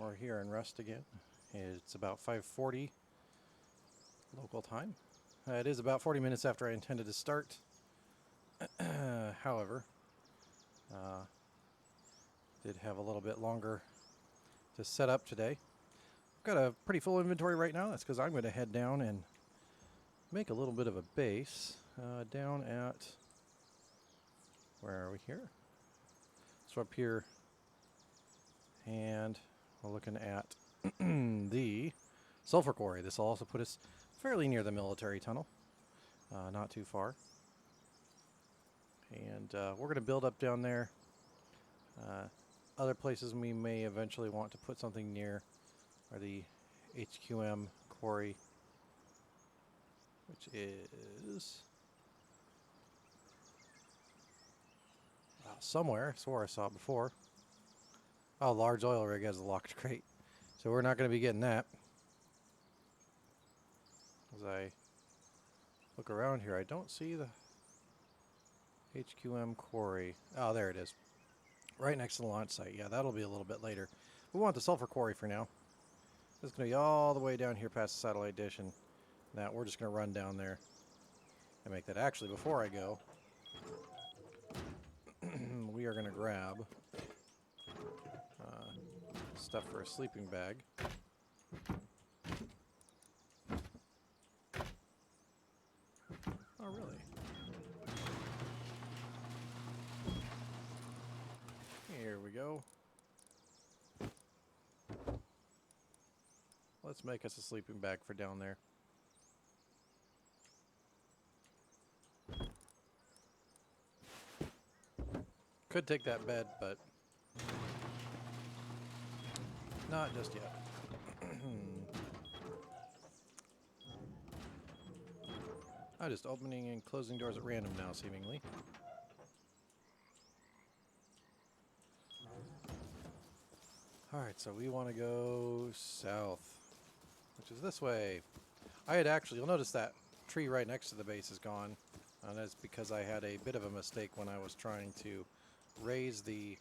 We're here in Rust again. It's about 5:40 local time. It is about 40 minutes after I intended to start. However, did have a little bit longer to set up today. I've got a pretty full inventory right now. That's because I'm going to head down and make a little bit of a base down at, where are we here? So up here, and we're looking at the sulfur quarry. This will also put us fairly near the military tunnel, not too far. And we're going to build up down there. Other places we may eventually want to put something near are the HQM quarry, which is somewhere. I swore I saw it before. Oh, large oil rig has a locked crate. So we're not going to be getting that. As I look around here, I don't see the HQM quarry. Oh, there it is. Right next to the launch site. Yeah, that'll be a little bit later. We want the sulfur quarry for now. It's going to be all the way down here past the satellite dish, and now we're just going to run down there and make that. Actually, before I go, we are going to grab stuff for a sleeping bag. Oh, really? Here we go. Let's make us a sleeping bag for down there. Could take that bed, but not just yet. I'm just opening and closing doors at random now, seemingly. Alright, so we want to go south, which is this way. I had actually, you'll notice that tree right next to the base is gone. And that's because I had a bit of a mistake when I was trying to raise the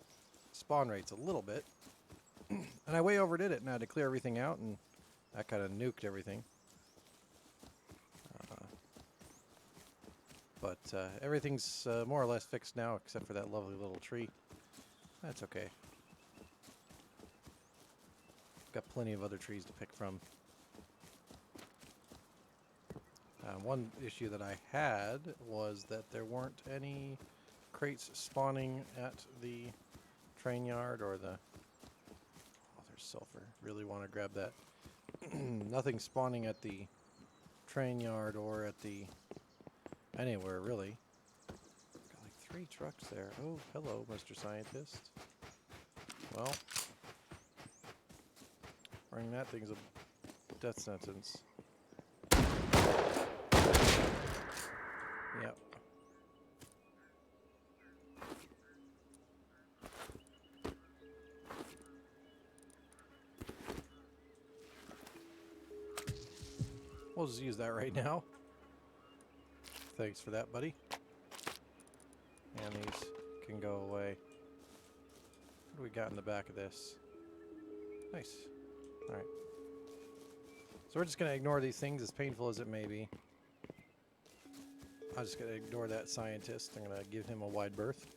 spawn rates a little bit. And I way overdid it and I had to clear everything out, and that kind of nuked everything. But everything's more or less fixed now, except for that lovely little tree. That's okay. Got plenty of other trees to pick from. One issue that I had was that there weren't any crates spawning at the train yard or the... Oh, there's sulfur. Really want to grab that. Nothing spawning at the train yard or at the... anywhere, really. Got like 3 trucks there. Oh, hello, Mr. Scientist. Well, running that thing's a death sentence. Yep. We'll just use that right now. Thanks for that, buddy. And these can go away. What do we got in the back of this? Nice. Alright. So we're just going to ignore these things, as painful as it may be. I'm just going to ignore that scientist. I'm going to give him a wide berth.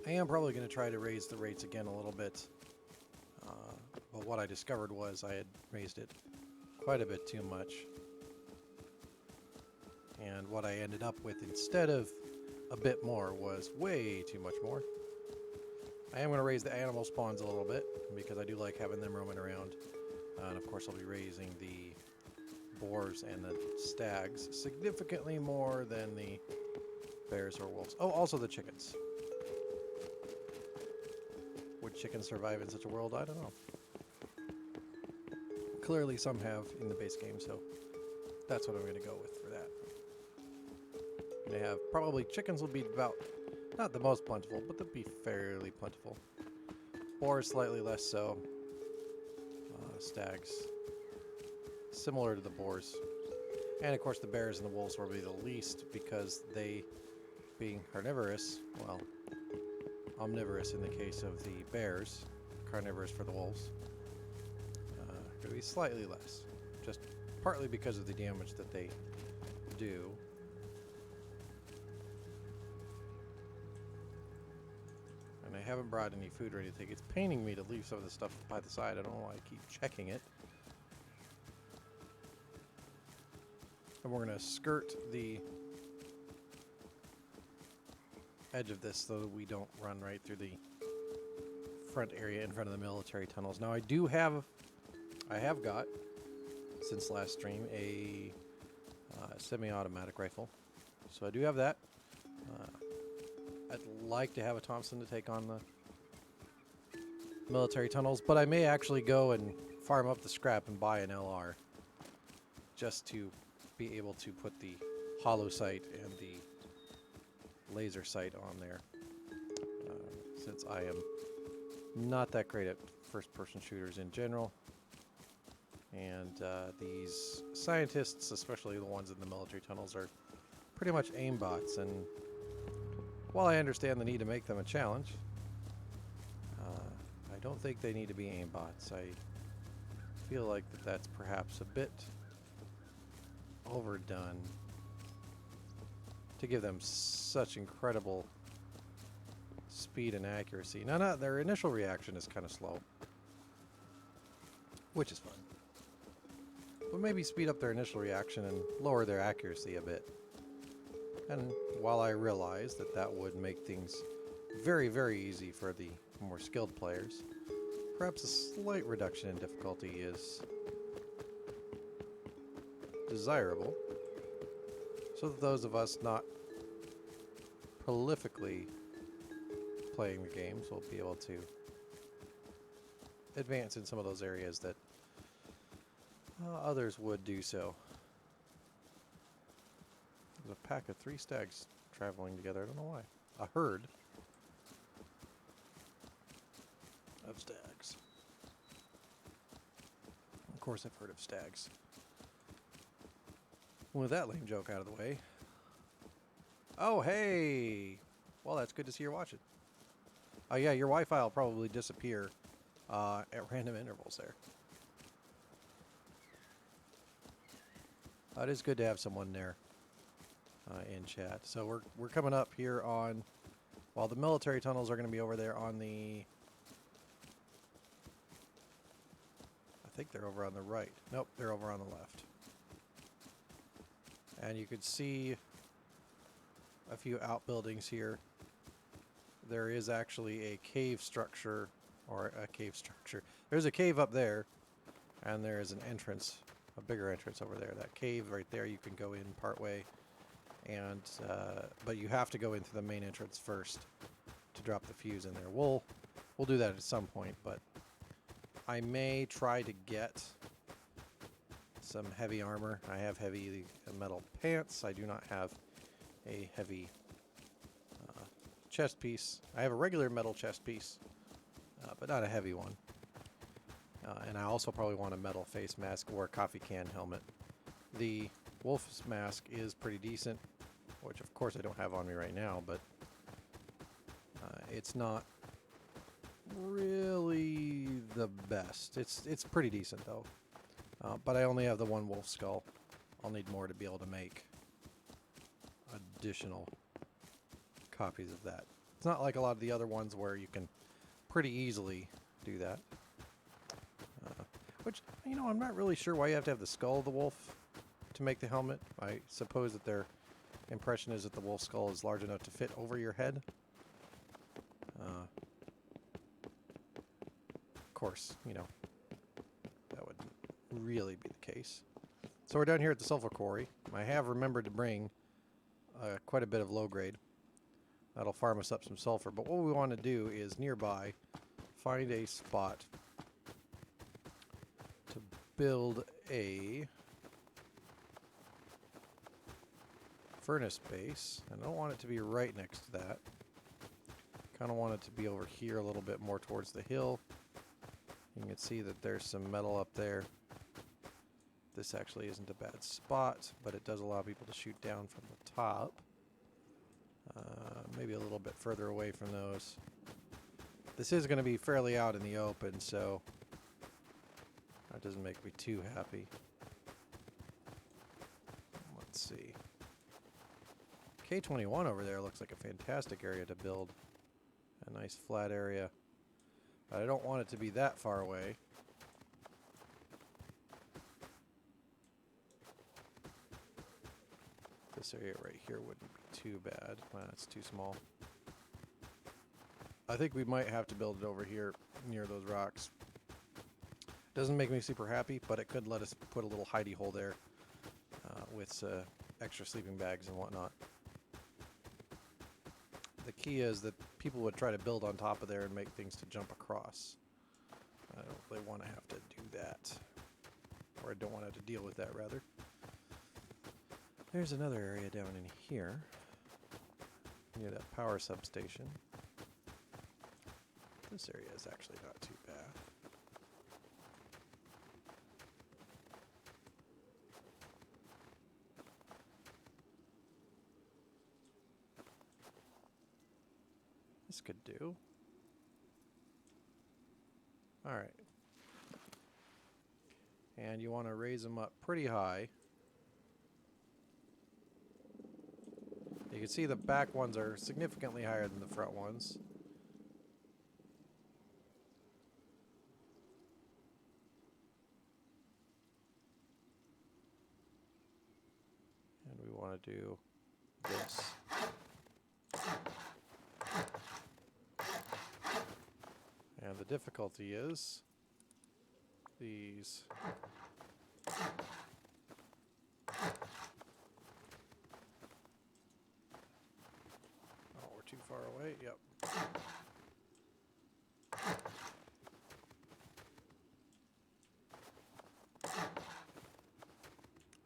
I am probably going to try to raise the rates again a little bit. But what I discovered was I had raised it quite a bit too much. And what I ended up with instead of a bit more was way too much more. I am going to raise the animal spawns a little bit because I do like having them roaming around. And of course I'll be raising the boars and the stags significantly more than the bears or wolves. Oh, also the chickens. Would chickens survive in such a world? I don't know. Clearly some have in the base game, so that's what I'm going to go with for that. I'm going to have probably chickens will be about, not the most plentiful, but they'll be fairly plentiful. Boars slightly less so. Stags similar to the boars. And of course the bears and the wolves will be the least because they, being carnivorous, well, omnivorous in the case of the bears, carnivores for the wolves. Going to be slightly less, just partly because of the damage that they do. And I haven't brought any food or anything. It's paining me to leave some of the stuff by the side. I don't know why I keep checking it. And we're going to skirt the edge of this so that we don't run right through the front area in front of the military tunnels. Now I have got, since last stream, a semi-automatic rifle. So I do have that. I'd like to have a Thompson to take on the military tunnels, but I may actually go and farm up the scrap and buy an LR just to be able to put the hollow sight and the laser sight on there, since I am not that great at first-person shooters in general. And these scientists, especially the ones in the military tunnels, are pretty much aimbots. And while I understand the need to make them a challenge, I don't think they need to be aimbots. I feel like that's perhaps a bit overdone to give them such incredible speed and accuracy. Now, their initial reaction is kind of slow, which is fun. But maybe speed up their initial reaction and lower their accuracy a bit. And while I realize that that would make things very, very easy for the more skilled players, perhaps a slight reduction in difficulty is desirable, so that those of us not prolifically playing the games will be able to advance in some of those areas that others would do so. There's a pack of 3 stags traveling together. I don't know why. A herd of stags. Of course, I've heard of stags. With that lame joke out of the way. Oh, hey! Well, that's good to see you're watching. Oh, yeah, your Wi-Fi will probably disappear at random intervals there. It is good to have someone there in chat. So we're coming up here on, well, the military tunnels are going to be over there on the, I think they're over on the right. Nope, they're over on the left. And you could see a few outbuildings here. There is actually a cave structure, or a cave structure. There's a cave up there, and there is an entrance, a bigger entrance over there. That cave right there, you can go in partway, and but you have to go into the main entrance first to drop the fuse in there. We'll do that at some point, but I may try to get some heavy armor. I have heavy metal pants. I do not have a heavy chest piece. I have a regular metal chest piece, but not a heavy one. And I also probably want a metal face mask or a coffee can helmet. The wolf's mask is pretty decent, which of course I don't have on me right now, but it's not really the best. It's pretty decent though. But I only have the one wolf skull. I'll need more to be able to make additional copies of that. It's not like a lot of the other ones where you can pretty easily do that. Which, you know, I'm not really sure why you have to have the skull of the wolf to make the helmet. I suppose that their impression is that the wolf skull is large enough to fit over your head. Of course, you know, that would really be the case. So we're down here at the sulfur quarry. I have remembered to bring quite a bit of low grade. That'll farm us up some sulfur. But what we want to do is nearby find a spot to build a furnace base. I don't want it to be right next to that. Kind of want it to be over here a little bit more towards the hill. You can see that there's some metal up there. This actually isn't a bad spot, but it does allow people to shoot down from the top. Maybe a little bit further away from those. This is going to be fairly out in the open, so that doesn't make me too happy. Let's see. K21 over there looks like a fantastic area to build. A nice flat area. But I don't want it to be that far away. This area right here wouldn't be too bad. Well, it's too small. I think we might have to build it over here near those rocks. Doesn't make me super happy, but it could let us put a little hidey hole there with extra sleeping bags and whatnot. The key is that people would try to build on top of there and make things to jump across. I don't really want to have to do that. Or I don't want to have to deal with that, rather. There's another area down in here, near that power substation. This area is actually not too bad. This could do. All right. And you want to raise them up pretty high. You can see the back ones are significantly higher than the front ones. And we want to do this. And the difficulty is these. Oh, we're too far away. Yep. I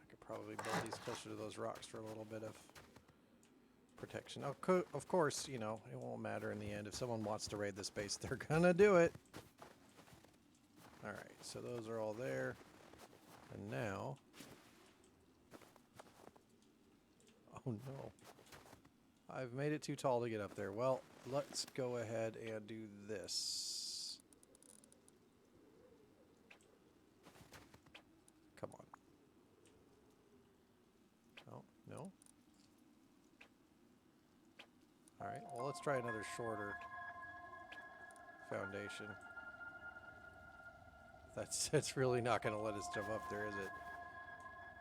could probably build these closer to those rocks for a little bit of protection. Of course, you know, it won't matter in the end. If someone wants to raid this base, they're gonna do it. Alright, so those are all there. And now... Oh no. I've made it too tall to get up there. Well, let's go ahead and do this. Come on. Oh, no. Alright, well let's try another shorter foundation. That's really not going to let us jump up there, is it?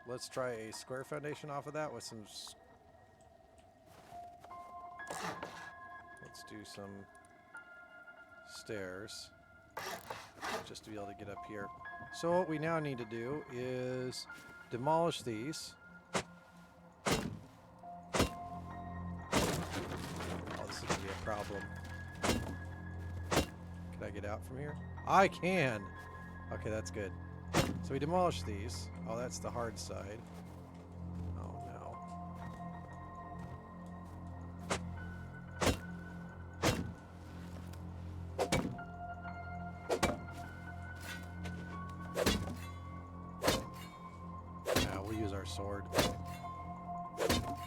Let's try a square foundation off of that with some... Let's do some stairs just to be able to get up here. So what we now need to do is demolish these. Oh, this is going to be a problem. Can I get out from here? I can! Okay, that's good. So we demolish these. Oh, that's the hard side. Oh, no. Yeah, we'll use our sword.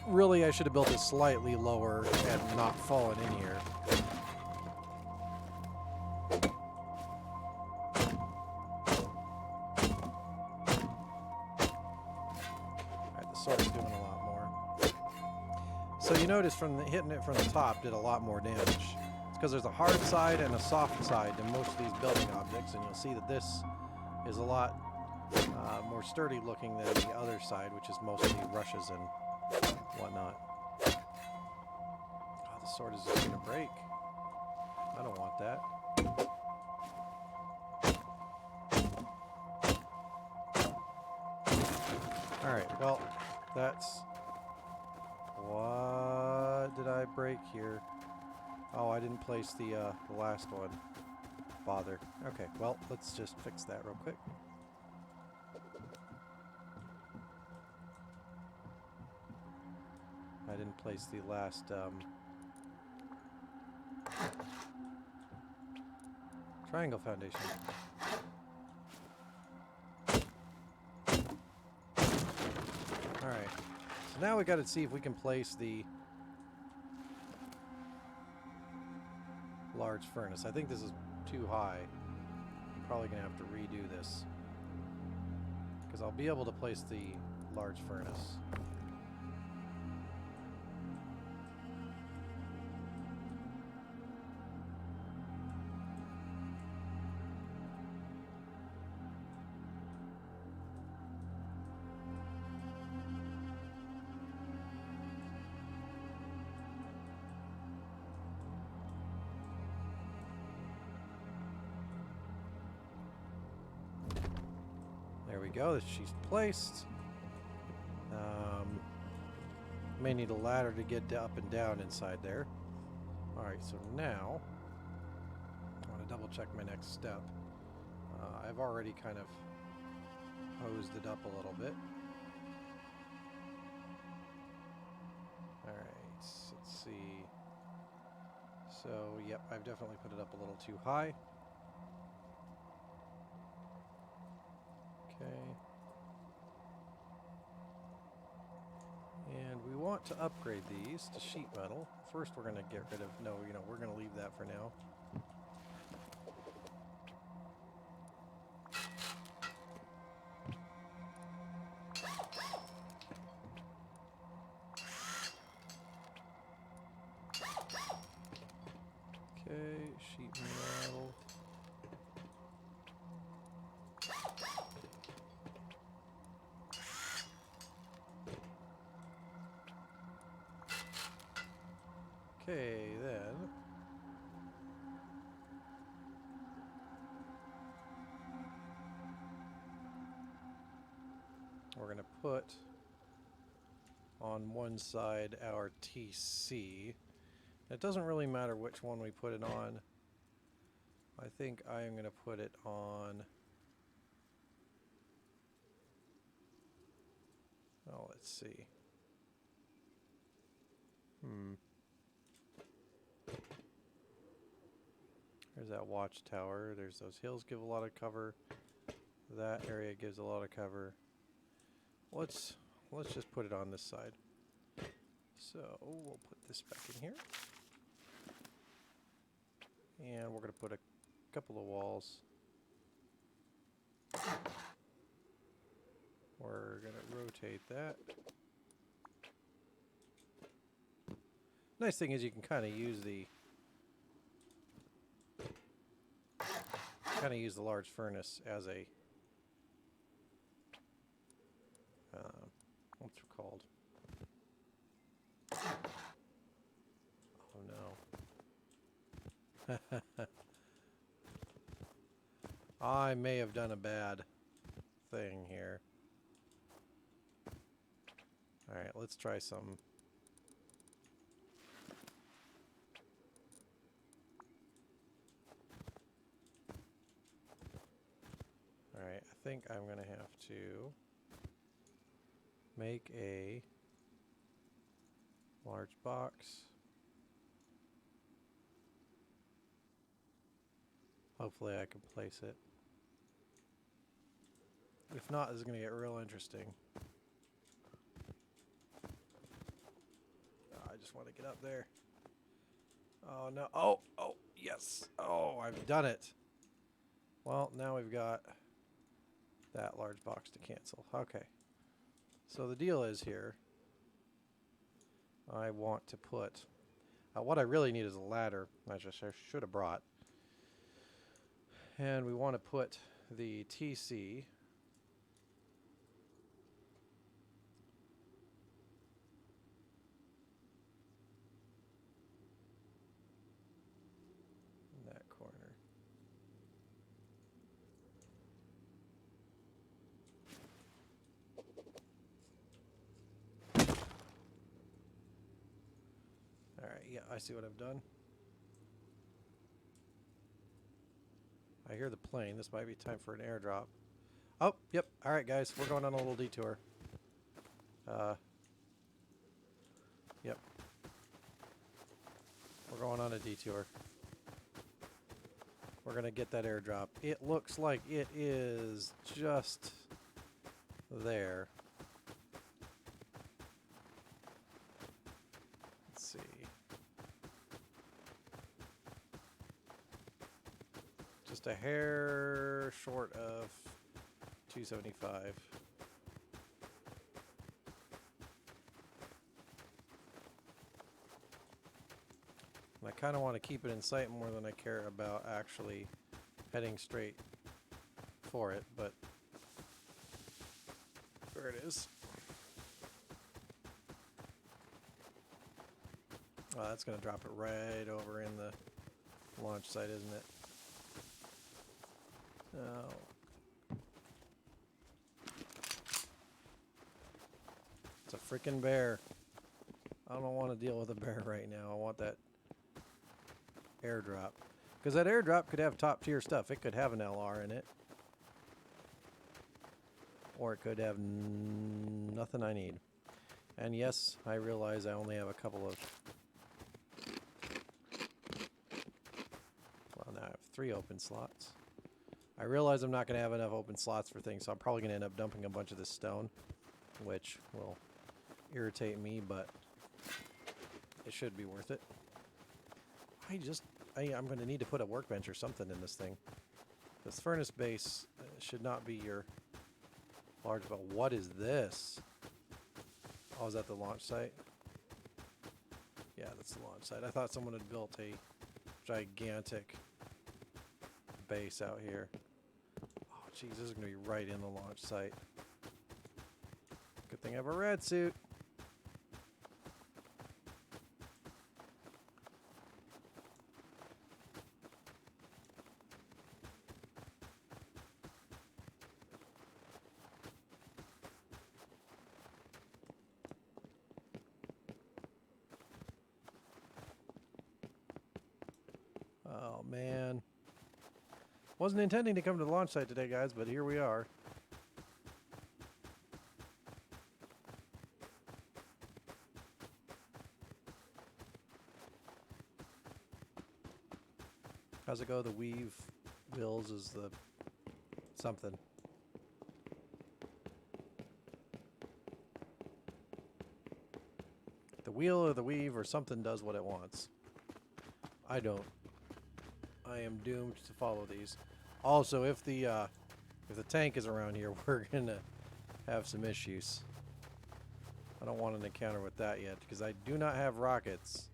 Really, I should have built it slightly lower and not fallen in here. Sword's doing a lot more. So you notice from hitting it from the top did a lot more damage. It's because there's a hard side and a soft side to most of these building objects, and you'll see that this is a lot more sturdy looking than the other side, which is mostly rushes and whatnot. Oh, the sword is just going to break. I don't want that. Alright, well, that's... What did I break here? Oh, I didn't place the last one. Bother. Okay, well, let's just fix that real quick. I didn't place the last triangle foundation. Alright, so now we got to see if we can place the large large furnace. I think this is too high. I'm probably going to have to redo this. Because I'll be able to place the large furnace. There we go. She's placed. May need a ladder to get up and down inside there. Alright, so now I want to double check my next step. I've already kind of hosed it up a little bit. Alright, let's see. So, yep, I've definitely put it up a little too high. Okay. And we want to upgrade these to sheet metal. First we're going to get rid of, we're going to leave that for now. Okay, sheet metal. Okay, then we're going to put on one side our TC. It doesn't really matter which one we put it on. I think I am going to put it on, oh, let's see. There's that watchtower. There's those hills give a lot of cover. That area gives a lot of cover. Let's just put it on this side. So we'll put this back in here. And we're going to put a couple of walls. We're going to rotate that. Nice thing is you can kind of use the large furnace as a what's it called? Oh no. I may have done a bad thing here. Alright, let's try some. Alright, I think I'm going to have to make a large box. Hopefully I can place it. If not, this is going to get real interesting. I just want to get up there. Oh no. Oh, yes. Oh, I've done it. Well, now we've got that large box to cancel. Okay. So the deal is here, I want to put, what I really need is a ladder, which I should have brought. And we want to put the TC in that corner. Alright, yeah, I see what I've done. I hear the plane. This might be time for an airdrop. Oh, yep. Alright, guys. We're going on a little detour. Yep. We're going on a detour. We're going to get that airdrop. It looks like it is just there. Let's see. Just a hair short of 275. And I kind of want to keep it in sight more than I care about actually heading straight for it, but there it is. Oh, that's going to drop it right over in the launch site, isn't it? Oh. It's a freaking bear. I don't want to deal with a bear right now. I want that airdrop. Because that airdrop could have top tier stuff. It could have an LR in it. Or it could have nothing I need. And yes, I realize I only have a couple of... Well, now I have 3 open slots. I realize I'm not going to have enough open slots for things, so I'm probably going to end up dumping a bunch of this stone, which will irritate me, but it should be worth it. I'm going to need to put a workbench or something in this thing. This furnace base should not be your large, but what is this? Oh, is that the launch site? Yeah, that's the launch site. I thought someone had built a gigantic base out here. Oh, jeez, this is going to be right in the launch site. Good thing I have a red suit. Oh, man. Wasn't intending to come to the launch site today, guys, but here we are. How's it go? The weave wheels is the something. The wheel or the weave or something does what it wants. I don't. I am doomed to follow these. Also, if the tank is around here, we're gonna have some issues. I don't want an encounter with that yet because I do not have rockets.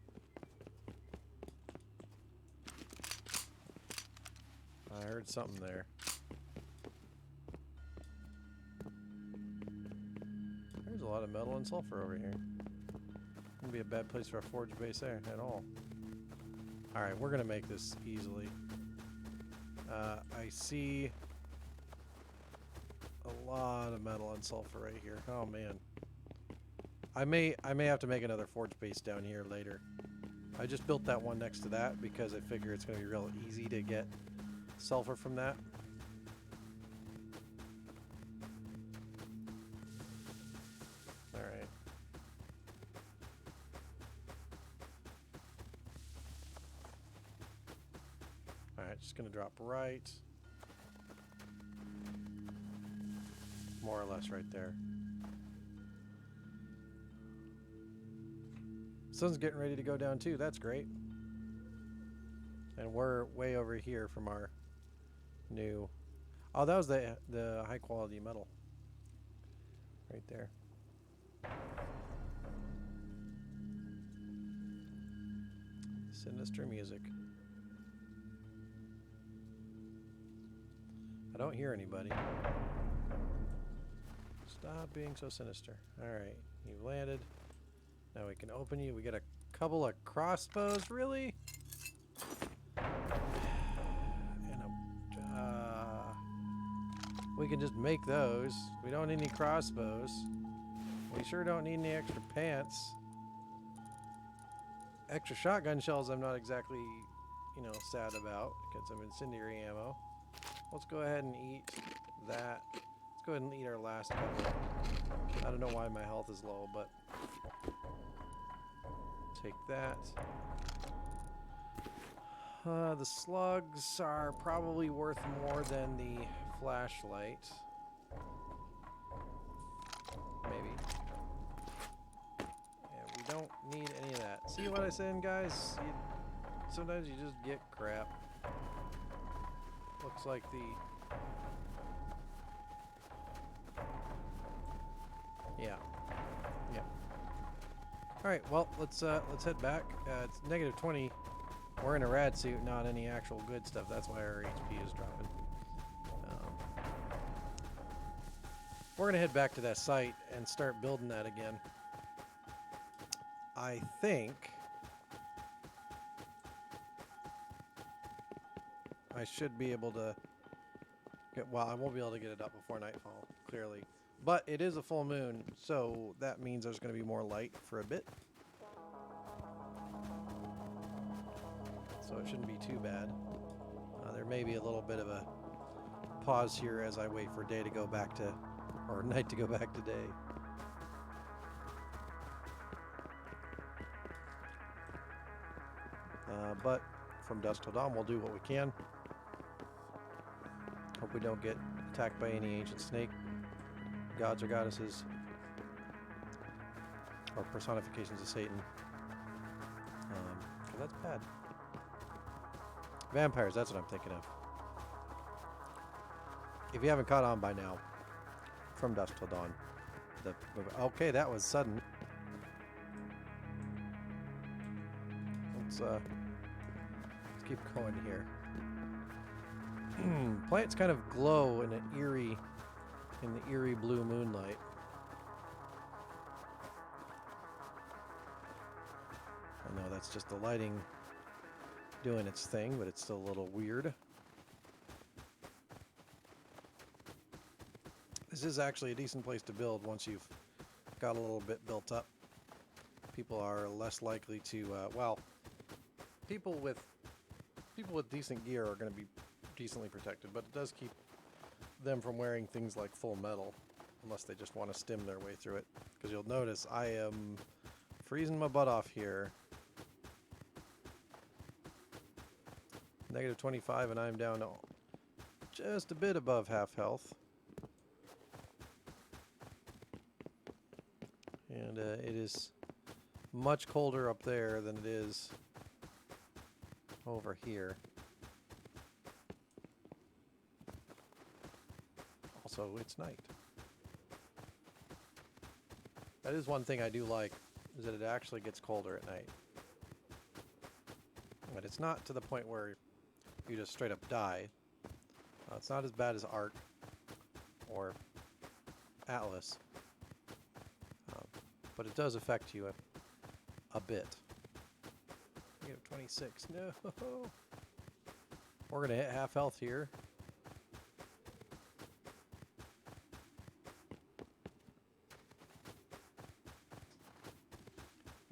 I heard something there. There's a lot of metal and sulfur over here. Wouldn't be a bad place for a forge base there at all. Alright, we're gonna make this easily. I see a lot of metal and sulfur right here. Oh man. I may have to make another forge base down here later. I just built that one next to that because I figure it's gonna be real easy to get sulfur from that. Alright. Alright, just gonna drop right. More or less right there. Sun's getting ready to go down too, that's great. And we're way over here from our new... Oh, that was the high quality metal. Right there. Sinister music. I don't hear anybody. Stop being so sinister. Alright, you've landed. Now we can open you. We get a couple of crossbows, really? We can just make those. We don't need any crossbows. We sure don't need any extra pants. Extra shotgun shells I'm not exactly, sad about because I'm incendiary ammo. Let's go ahead and eat that. Let's go ahead and eat our last couple. I don't know why my health is low, but take that. The slugs are probably worth more than the flashlight. Maybe. And we don't need any of that. See what I'm saying, guys? Sometimes you just get crap. like the... Yeah. Yeah. Alright, well, let's head back. It's negative 20. We're in a rad suit, not any actual good stuff. That's why our HP is dropping. We're going to head back to that site and start building that again. I think I should be able to get, well, I won't be able to get it up before nightfall, clearly. But it is a full moon, so that means there's going to be more light for a bit. So it shouldn't be too bad. There may be a little bit of a pause here as I wait for day to go back to, or night to go back to day. But from dusk till dawn, we'll do what we can. Hope we don't get attacked by any ancient snake gods or goddesses, or personifications of Satan. Because that's bad. Vampires, that's what I'm thinking of. If you haven't caught on by now, from dusk till dawn. Okay, that was sudden. Let's keep going here. Plants kind of glow in the eerie blue moonlight. I know that's just the lighting doing its thing, but it's still a little weird. This is actually a decent place to build once you've got a little bit built up. People are less likely to, well, people with decent gear are going to be decently protected, but it does keep them from wearing things like full metal, unless they just want to stim their way through it. Because you'll notice I am freezing my butt off here. Negative 25, and I'm down to just a bit above half health. And it is much colder up there than it is over here. Also, it's night. That is one thing I do like, is that it actually gets colder at night. But it's not to the point where you just straight up die. It's not as bad as Ark or Atlas. But it does affect you a bit. Negative 26. No. We're going to hit half health here.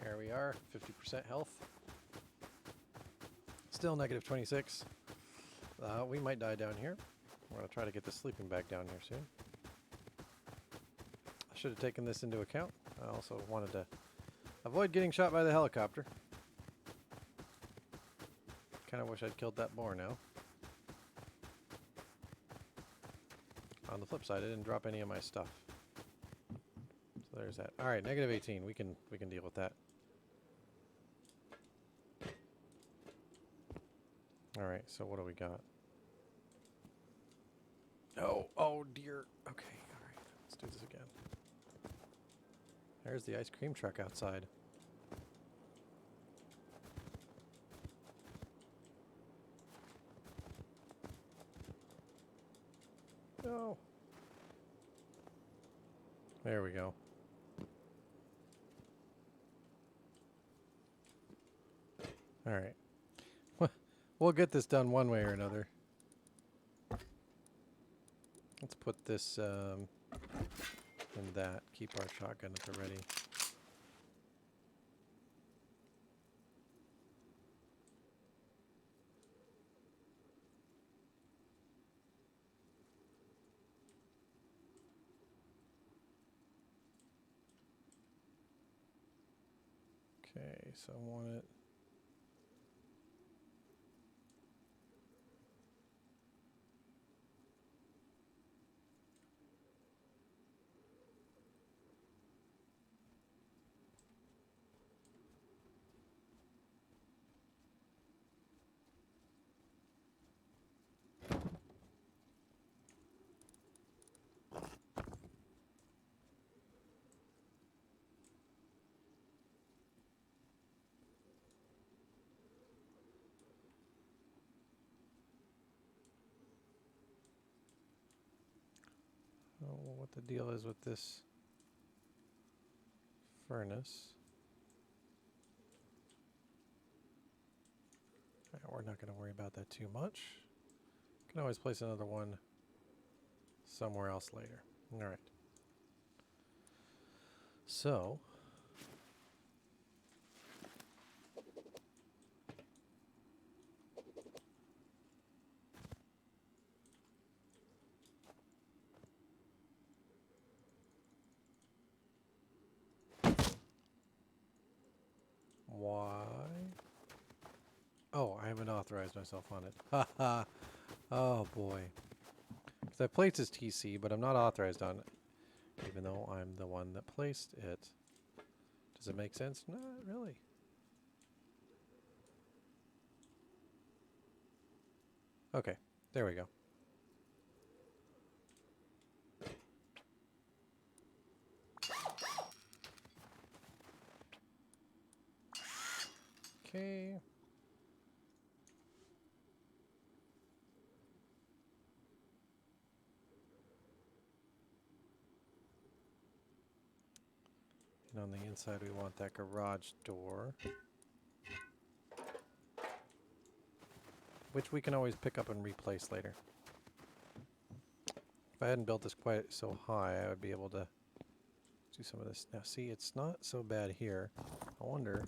There we are. 50% health. Still negative 26. We might die down here. We're going to try to get the sleeping bag down here soon. I should have taken this into account. I also wanted to avoid getting shot by the helicopter. Kind of wish I'd killed that boar now. On the flip side, I didn't drop any of my stuff. So there's that. All right, negative 18. We can deal with that. All right, so what do we got? Oh dear. Okay, all right. Let's do this again. There's the ice cream truck outside. No. There we go. All right. We'll get this done one way or another. Let's put this in that. Keep our shotgun at the ready. Okay, so I want it. what the deal is with this furnace. We're not going to worry about that too much. Can always place another one somewhere else later. All right. So, why? Oh, I haven't authorized myself on it. Ha ha. Oh boy. Because I placed this TC, but I'm not authorized on it. Even though I'm the one that placed it. Does it make sense? Not really. Okay, there we go. Okay. And on the inside we want that garage door. Which we can always pick up and replace later. If I hadn't built this quite so high, I would be able to do some of this. Now see, it's not so bad here. I wonder.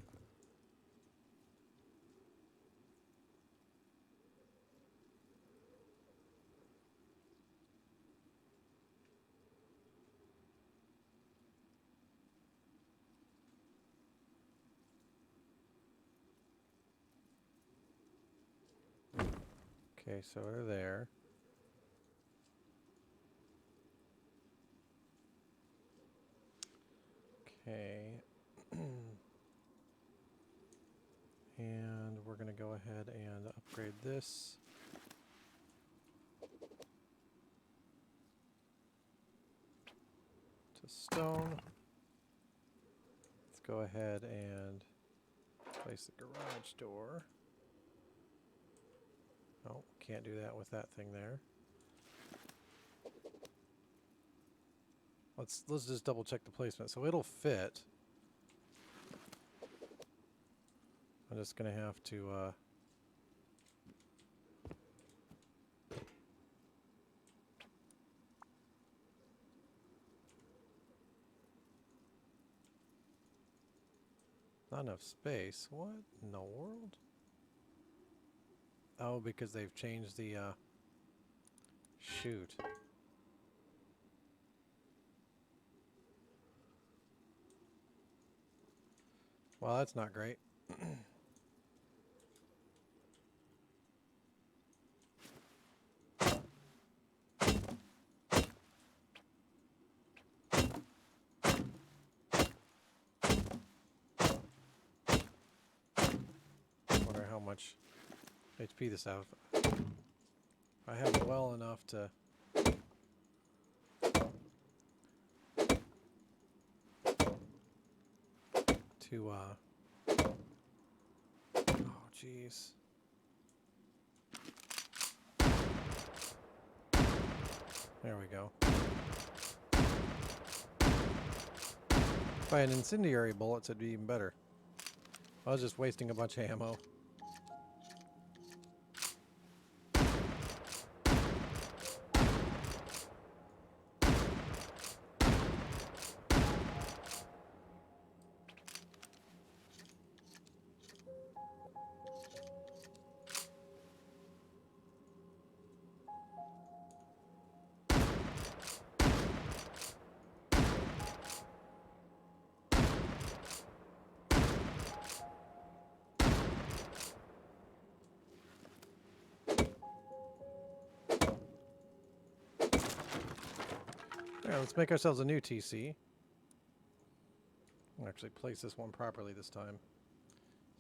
Okay, so they're there. Okay. And we're going to go ahead and upgrade this. To stone. Let's go ahead and place the garage door. Oh, can't do that with that thing there. Let's just double check the placement. So it'll fit. I'm just gonna have to not enough space. What in the world? Oh, because they've changed the shoot. Well, that's not great. Wonder how much HP this have. I have well enough to oh jeez. There we go. If I had incendiary bullets, it'd be even better. I was just wasting a bunch of ammo. Alright, let's make ourselves a new TC. I'll actually place this one properly this time.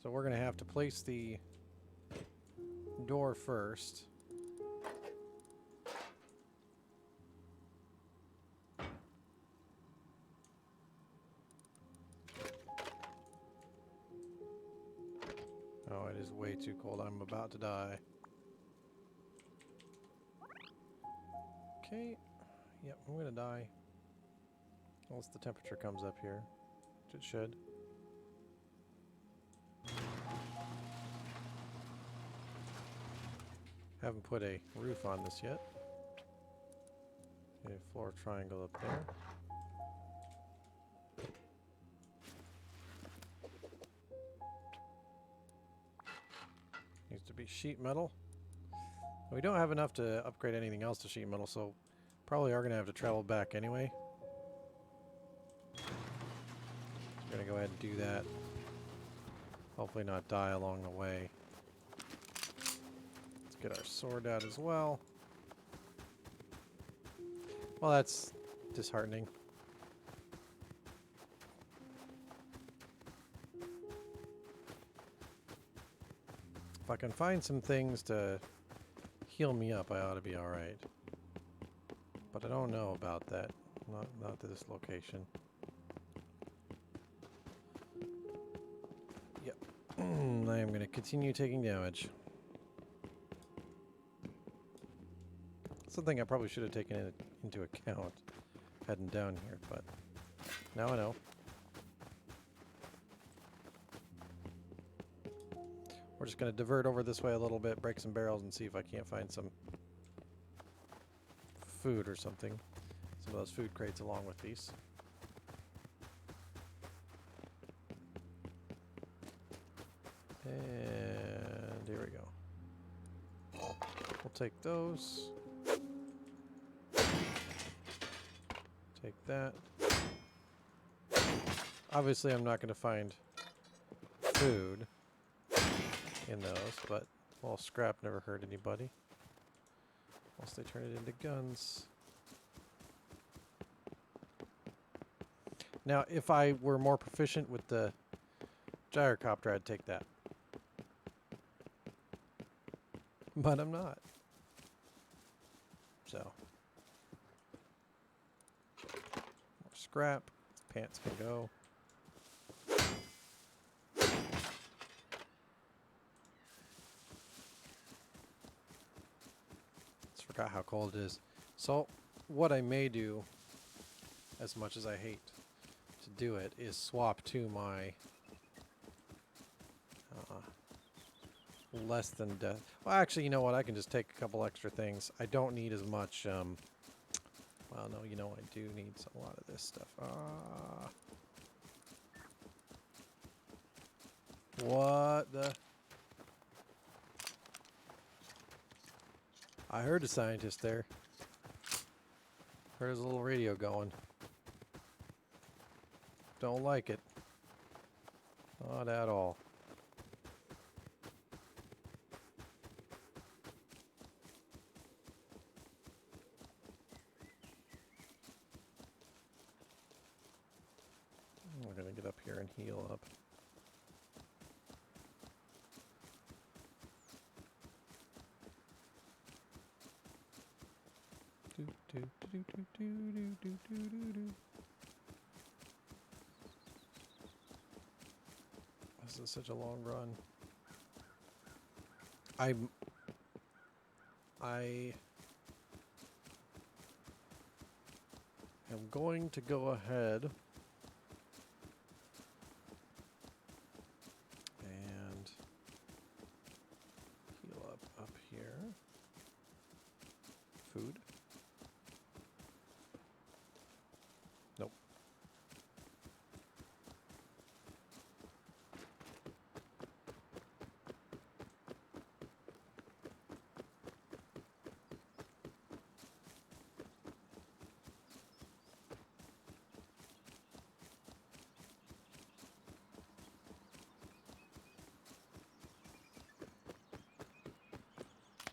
So we're going to have to place the door first. Oh, it is way too cold. I'm about to die. Okay. Yep, I'm going to die. Unless the temperature comes up here, which it should. Haven't put a roof on this yet. A floor triangle up there. Needs to be sheet metal. We don't have enough to upgrade anything else to sheet metal, so probably are going to have to travel back anyway. We're going to go ahead and do that. Hopefully not die along the way. Let's get our sword out as well. Well, that's disheartening. If I can find some things to heal me up, I ought to be alright. But I don't know about that. Not to this location. Yep. I am going to continue taking damage. Something I probably should have taken into account heading down here, but now I know. We're just going to divert over this way a little bit, break some barrels, and see if I can't find some food or something. Some of those food crates along with these. And here we go. We'll take those. Take that. Obviously, I'm not going to find food in those, but well, scrap never hurt anybody. Unless they turn it into guns. Now, if I were more proficient with the gyrocopter, I'd take that. But I'm not. So. More scrap. Pants can go. Just forgot how cold it is. So, what I may do, as much as I hate to do it, is swap to my less than death. Well, actually, you know what? I can just take a couple extra things. I don't need as much. Well, no, you know I do need a lot of this stuff. What the? I heard a scientist there. Heard his little radio going. Don't like it. Not at all. We're gonna get up here and heal up. This is such a long run. I am going to go ahead and heal up here. Food. Nope.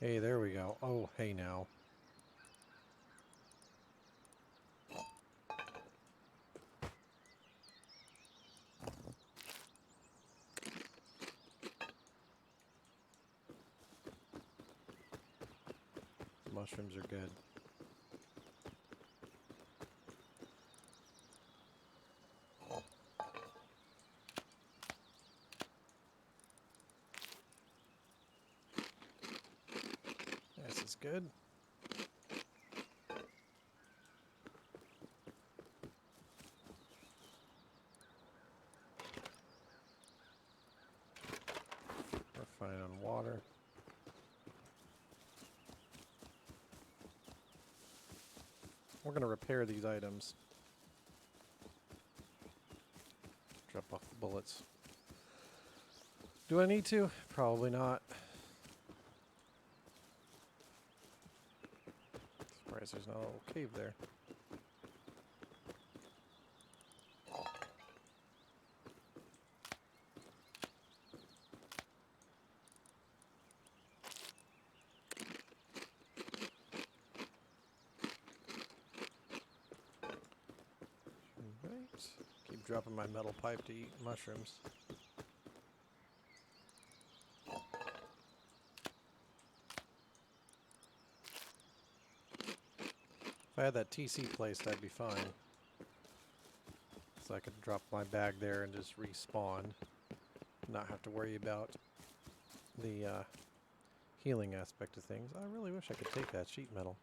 Hey, there we go. Oh, hey now. Mushrooms are good. This is good. We're going to repair these items. Drop off the bullets. Do I need to? Probably not. Surprised there's not a little cave there. Right. Keep dropping my metal pipe to eat mushrooms. If I had that TC placed, I'd be fine. So I could drop my bag there and just respawn. Not have to worry about the healing aspect of things. I really wish I could take that sheet metal.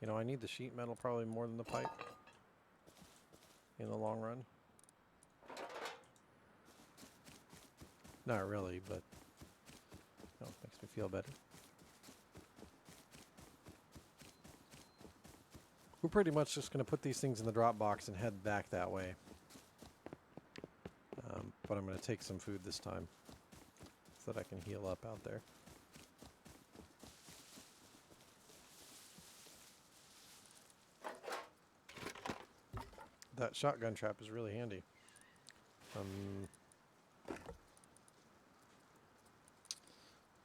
You know, I need the sheet metal probably more than the pipe in the long run. Not really, but you know, makes me feel better. We're pretty much just going to put these things in the drop box and head back that way. But I'm going to take some food this time so that I can heal up out there. That shotgun trap is really handy.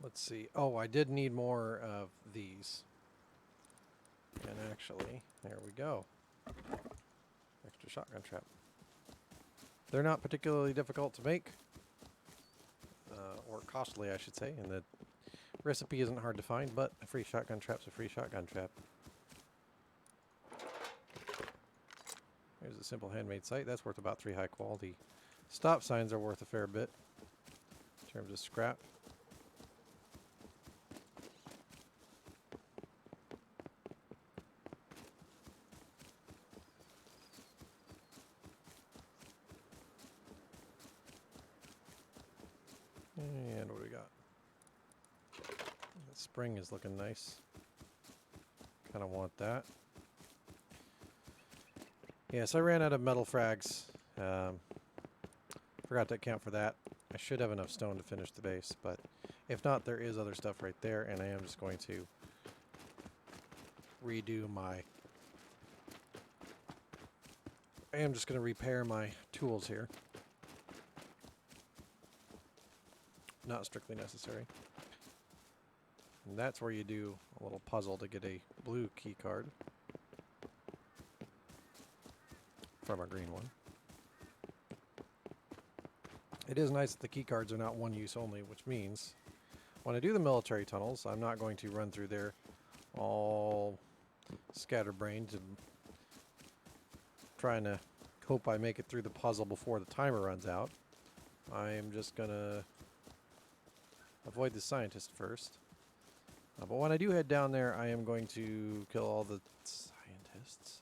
Let's see. Oh, I did need more of these. And actually, there we go. Extra shotgun trap. They're not particularly difficult to make. Or costly, I should say. And the recipe isn't hard to find, but a free shotgun trap's a free shotgun trap. Here's a simple handmade sight. That's worth about 3 high quality. Stop signs are worth a fair bit in terms of scrap. And what do we got? The spring is looking nice. Kind of want that. Yes, I ran out of metal frags. Forgot to account for that. I should have enough stone to finish the base, but if not, there is other stuff right there, and I am just going to redo my... I am just going to repair my tools here. Not strictly necessary. And that's where you do a little puzzle to get a blue key card from a green one. It is nice that the key cards are not one use only, which means when I do the military tunnels, I'm not going to run through there all scatterbrained and trying to hope I make it through the puzzle before the timer runs out. I am just going to avoid the scientist first. But when I do head down there, I am going to kill all the scientists.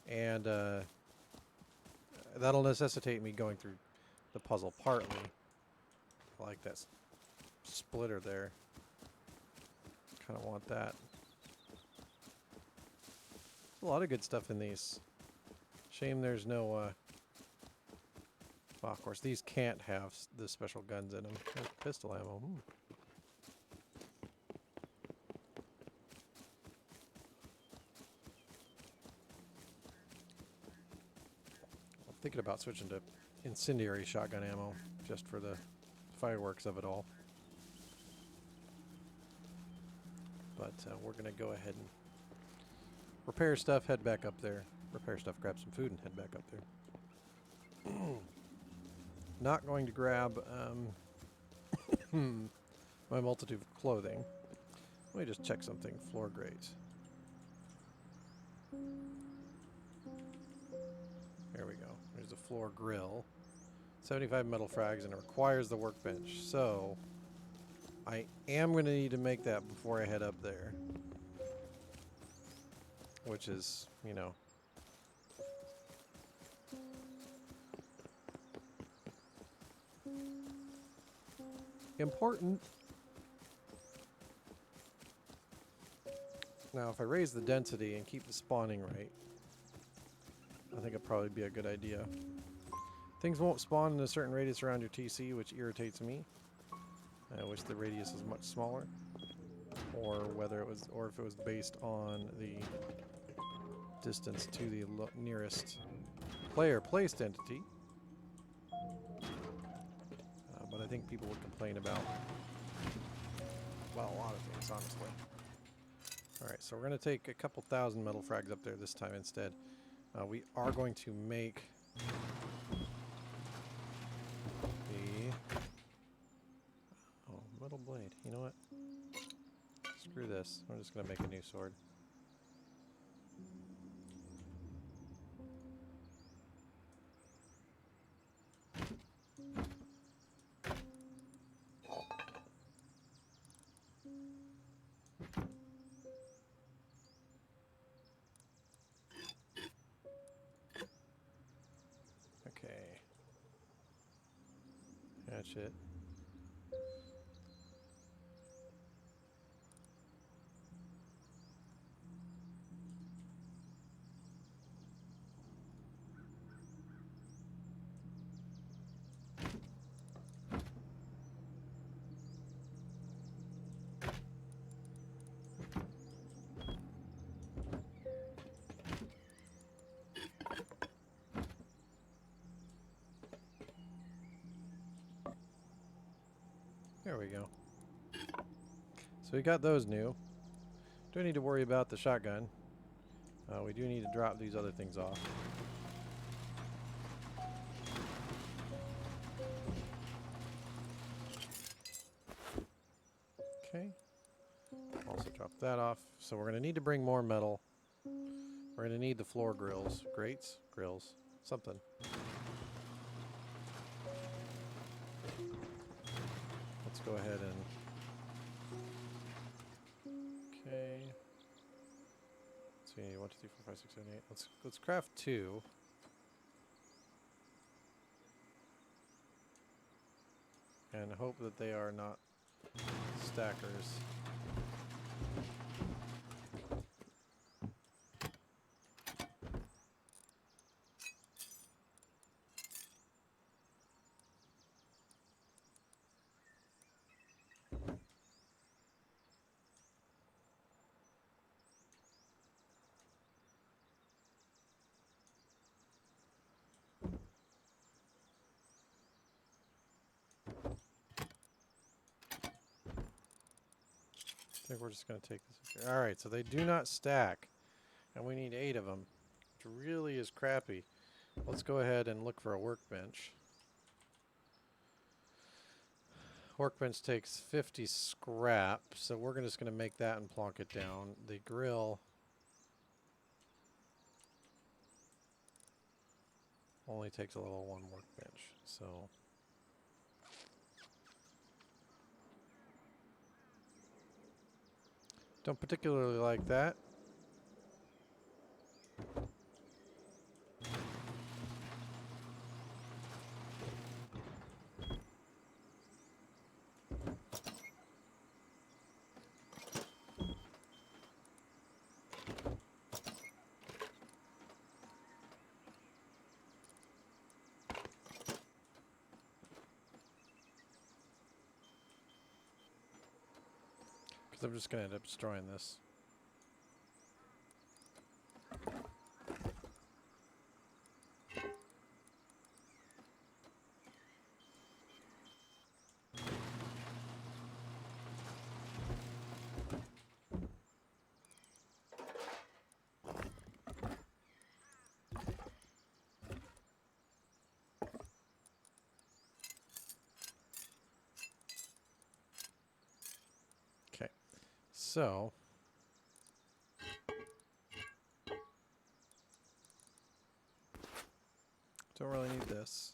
And that'll necessitate me going through the puzzle partly. I like that splitter there. Kind of want that. There's a lot of good stuff in these. Shame there's no... well, of course, these can't have the special guns in them. There's pistol ammo. I'm thinking about switching to incendiary shotgun ammo just for the fireworks of it all. But we're going to go ahead and repair stuff, head back up there. Repair stuff, grab some food, and head back up there. Not going to grab my multitude of clothing. Let me just check something. Floor grate. There we go. There's the floor grill. 75 metal frags, and it requires the workbench. So I am going to need to make that before I head up there. Which is, you know... important. Now, if I raise the density and keep the spawning rate, I think it'd probably be a good idea. Things won't spawn in a certain radius around your TC, which irritates me. I wish the radius was much smaller, or whether it was, or if it was based on the distance to the nearest player-placed entity. But I think people would complain about, well, a lot of things, honestly. Alright, so we're going to take a couple thousand metal frags up there this time instead. We are going to make the... Oh, metal blade. You know what? Screw this. I'm just going to make a new sword. Okay. Hatchet. There we go. So we got those new. Don't need to worry about the shotgun. We do need to drop these other things off. Okay. Also drop that off. So we're going to need to bring more metal. We're going to need the floor grills. Grates? Grills. Something. Let's go ahead and... Okay. Let's see. 1, 2, 3, 4, 5, 6, 7, 8. Let's craft 2. And hope that they are not stackers. I think we're just going to take this. Alright, so they do not stack. And we need 8 of them. Which really is crappy. Let's go ahead and look for a workbench. Workbench takes 50 scrap, so we're just going to make that and plonk it down. The grill only takes a level 1 workbench, so... Don't particularly like that. Because I'm just going to end up destroying this. Okay, so don't really need this.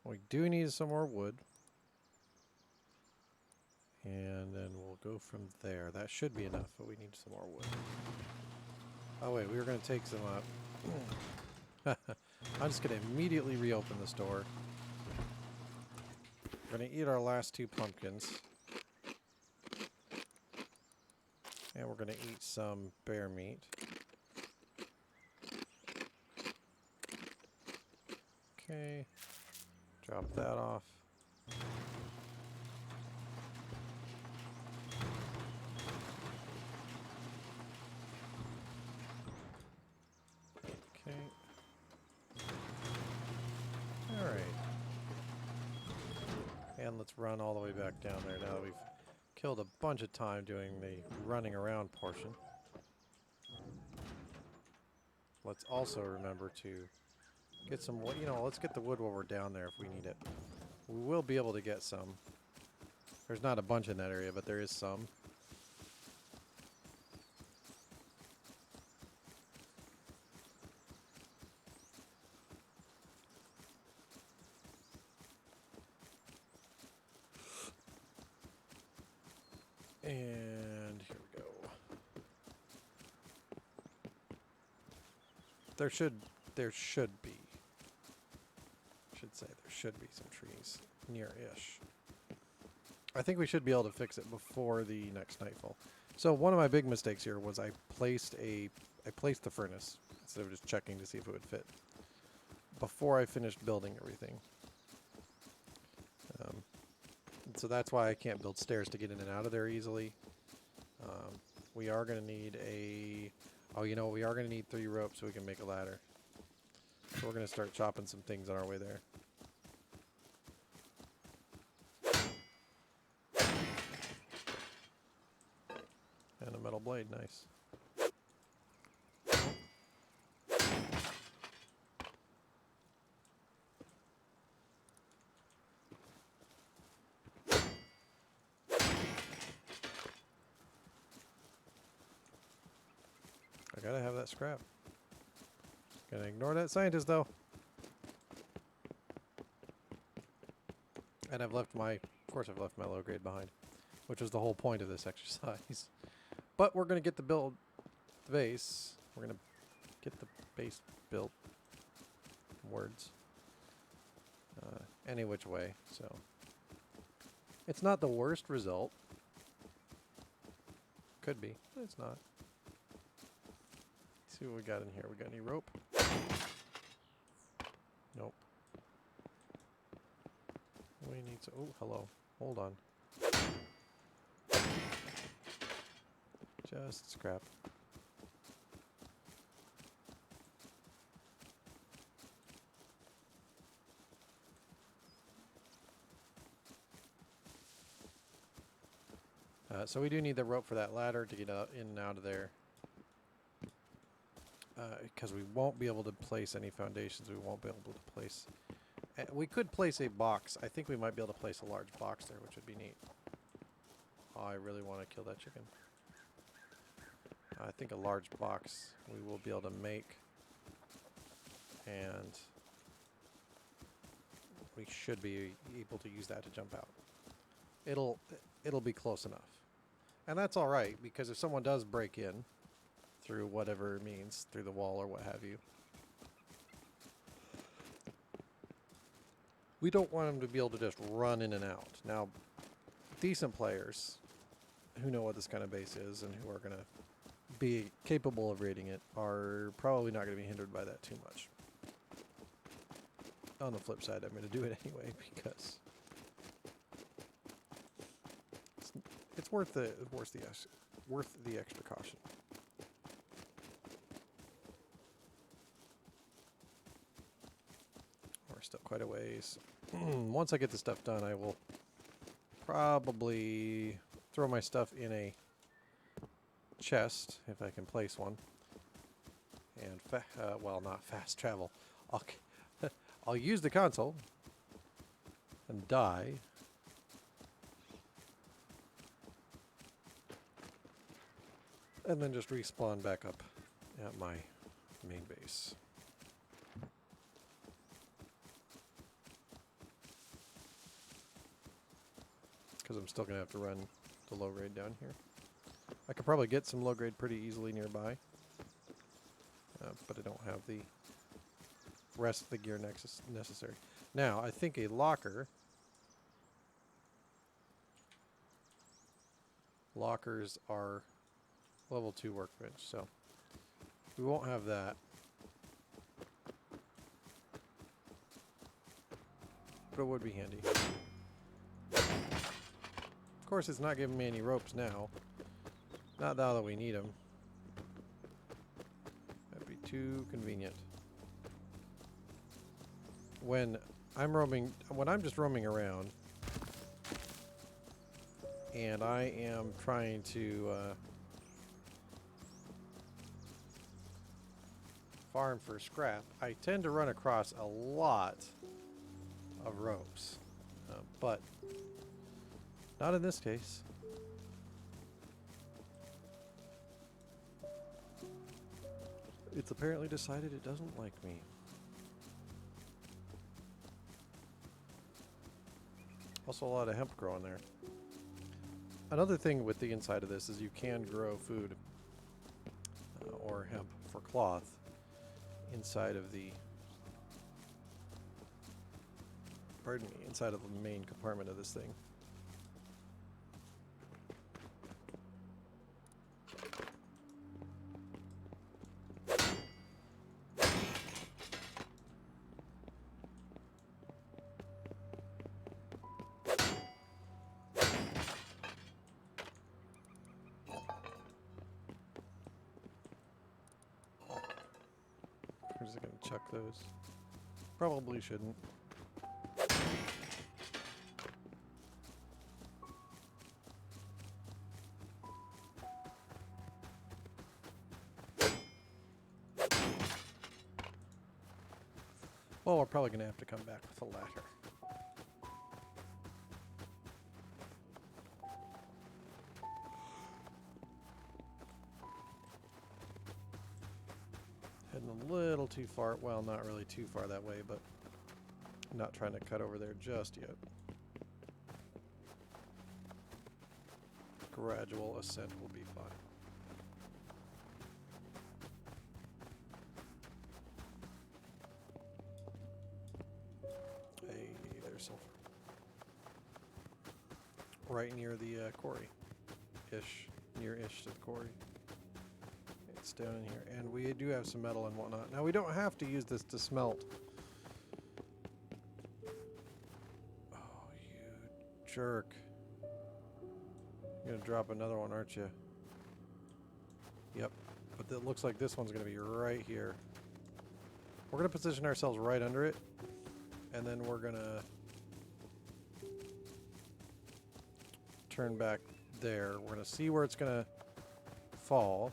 We do need some more wood. And then we'll go from there. That should be enough, but we need some more wood. Oh wait, we were going to take some up. I'm just going to immediately reopen this door. We're going to eat our last 2 pumpkins. And we're going to eat some bear meat. Okay. Drop that off. Okay. Alright. And let's run all the way back down there now that we've killed a bunch of time doing the running around portion. Let's also remember to get some wood. You know, let's get the wood while we're down there if we need it. We will be able to get some. There's not a bunch in that area, but there is some. And here we go. There should be. There should be some trees near-ish. I think we should be able to fix it before the next nightfall. So one of my big mistakes here was I placed the furnace instead of just checking to see if it would fit before I finished building everything. So that's why I can't build stairs to get in and out of there easily. We are going to need we are going to need 3 ropes so we can make a ladder. So we're going to start chopping some things on our way there. And a metal blade, nice. I gotta have that scrap. Gonna ignore that scientist though. And I've left my low grade behind, which was the whole point of this exercise. But we're gonna get the base. We're gonna get the base built. Words. Any which way, so. It's not the worst result. Could be, but it's not. Let's see what we got in here. We got any rope? Nope. We need to, oh, hello. Hold on. Just scrap. So we do need the rope for that ladder to get out, in and out of there. Because we won't be able to place any foundations. We won't be able to place... we could place a box. I think we might be able to place a large box there, which would be neat. Oh, I really want to kill that chicken. I think a large box we will be able to make. And we should be able to use that to jump out. It'll be close enough. And that's all right, because if someone does break in through whatever means, through the wall or what have you, we don't want them to be able to just run in and out. Now, decent players who know what this kind of base is and who are going to be capable of raiding it are probably not going to be hindered by that too much. On the flip side, I'm going to do it anyway because it's worth the extra caution. We're still quite a ways. Once I get the stuff done, I will probably throw my stuff in a chest if I can place one. And well, not fast travel. I'll use the console and die. And then just respawn back up at my main base. Because I'm still going to have to run the low grade down here. I could probably get some low grade pretty easily nearby. But I don't have the rest of the gear necessary. Now, I think a locker... Lockers are level 2 workbench, so we won't have that. But it would be handy. Of course, it's not giving me any ropes now. Not now that we need them. That'd be too convenient. When I'm just roaming around, and I am trying to farm for scrap, I tend to run across a lot of ropes, but not in this case. It's apparently decided it doesn't like me. Also a lot of hemp growing there. Another thing with the inside of this is you can grow food or hemp for cloth inside of the inside of the main compartment of this thing. Who's it gonna chuck those? Probably shouldn't. Well, we're probably gonna have to come back with a ladder. Heading a little too far. Well, not really too far that way, but I'm not trying to cut over there just yet. Gradual ascent will be fine. Hey, there's sulfur. Right near the quarry-ish. Near-ish to the quarry. It's down in here. And we do have some metal and whatnot. Now, we don't have to use this to smelt. Oh, you jerk. You're going to drop another one, aren't you? Yep. But it looks like this one's going to be right here. We're going to position ourselves right under it. And then we're going to turn back there. We're going to see where it's going to fall.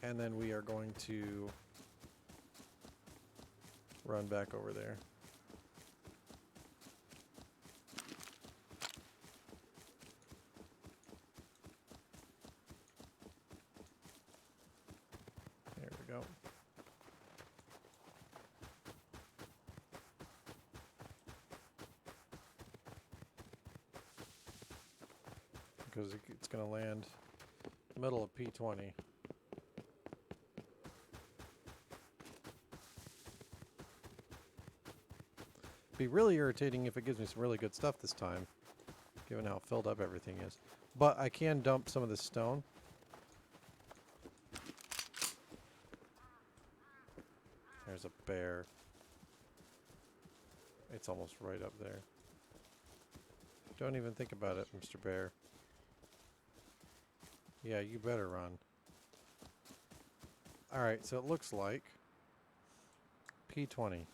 And then we are going to run back over there. There we go. Because it's going to land middle of P20. Be really irritating if it gives me some really good stuff this time, given how filled up everything is. But I can dump some of this stone. There's a bear. It's almost right up there. Don't even think about it, Mr. Bear. Yeah, you better run. Alright, so it looks like P20.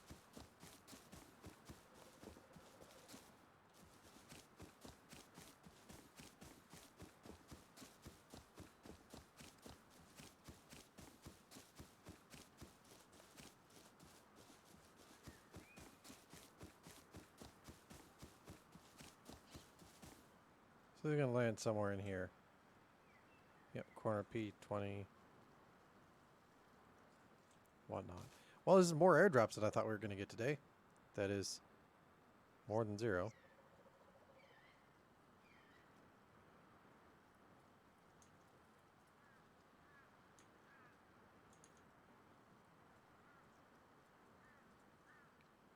So they're going to land somewhere in here. Yep, corner P20. Whatnot. Well, there's more airdrops than I thought we were going to get today. That is more than 0.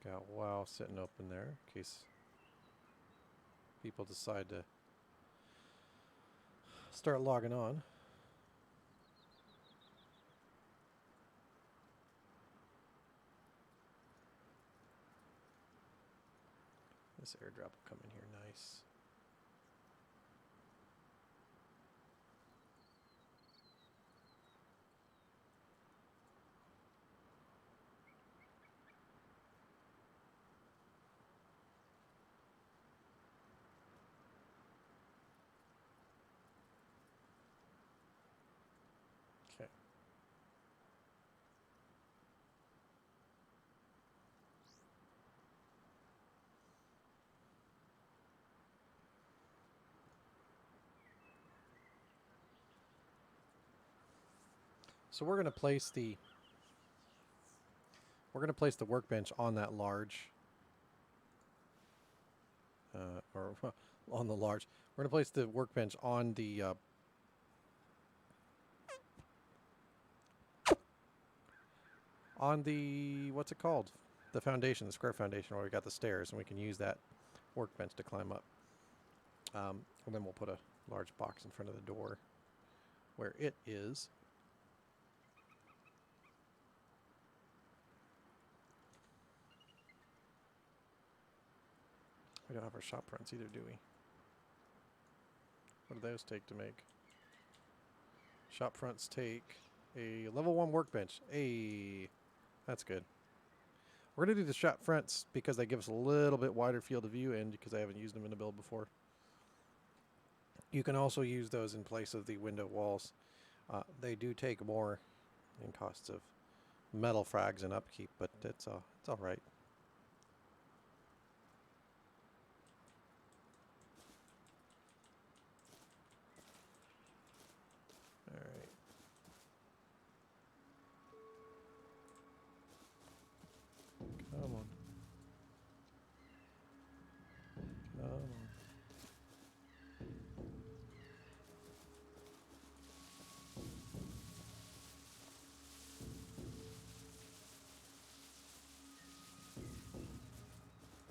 Got WoW sitting open there in case people decide to start logging on. This airdrop will come in here nice. Okay. So we're going to place the workbench on that large, or on the large. We're going to place the workbench on the what's it called? The foundation, the square foundation, where we got the stairs, and we can use that workbench to climb up. And then we'll put a large box in front of the door where it is. We don't have our shop fronts either, do we? What do those take to make? Shop fronts take a level 1 workbench. That's good. We're going to do the shop fronts because they give us a little bit wider field of view, and because I haven't used them in a build before. You can also use those in place of the window walls. They do take more in costs of metal frags and upkeep, but it's all right. All right. Come on. Come on.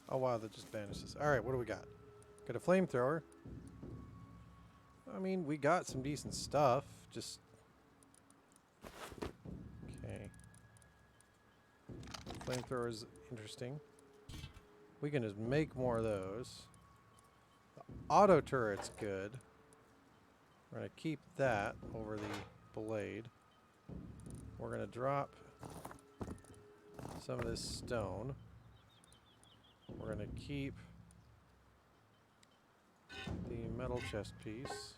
Oh wow, that just vanishes. Alright, what do we got? Got a flamethrower. I mean, we got some decent stuff. Just... Okay. Flamethrower is interesting. We can just make more of those. The auto turret's good. We're going to keep that over the blade. We're going to drop some of this stone. We're going to keep the metal chest piece.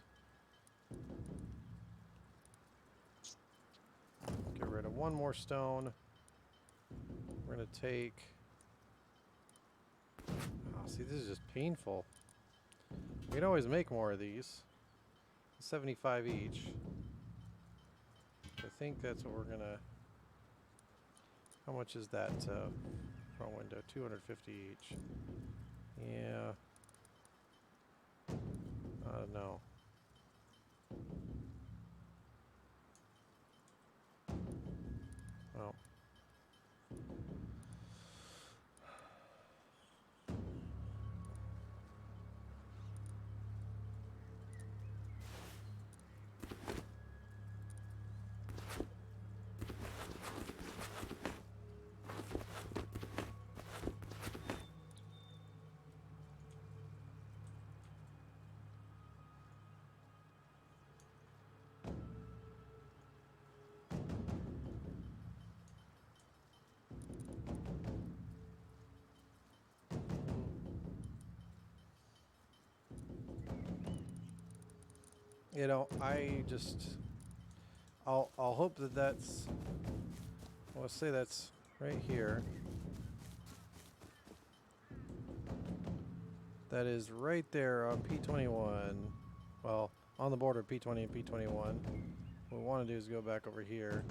Get rid of one more stone. We're going to take... Oh, see, this is just painful. We can always make more of these. 75 each. I think that's what we're going to... How much is that front window? 250 each. Yeah. I don't know. Oh. You know, I'll hope that that's, well, let's say that's right here. That is right there on P21. Well, on the border of P20 and P21. What we want to do is go back over here.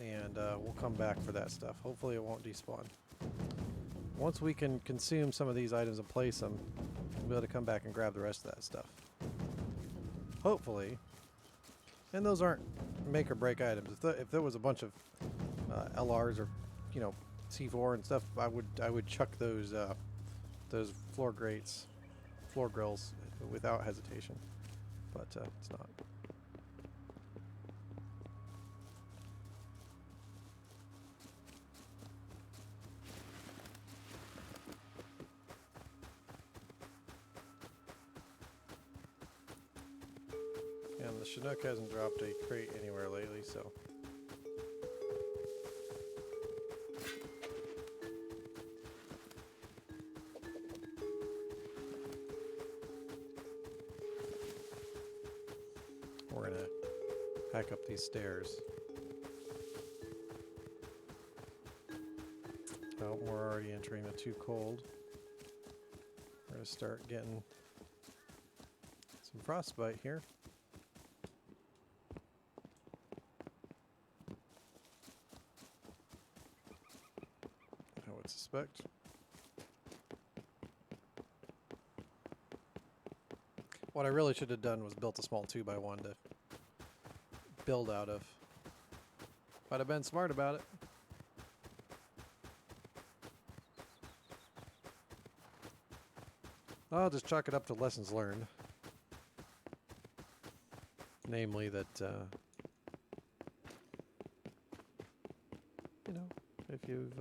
And we'll come back for that stuff. Hopefully it won't despawn. Once we can consume some of these items and place them, we'll be able to come back and grab the rest of that stuff. Hopefully. And those aren't make or break items. If there was a bunch of LRs or, you know, C4 and stuff, I would chuck those floor grills without hesitation, but it's not. And the Chinook hasn't dropped a crate anywhere lately, so. We're gonna hack up these stairs. Oh, we're already entering the too cold. We're gonna start getting some frostbite here. I would suspect. What I really should have done was built a small 2x1 to build out of. If I'd have been smart about it. I'll just chalk it up to lessons learned. Namely that, you know, if you've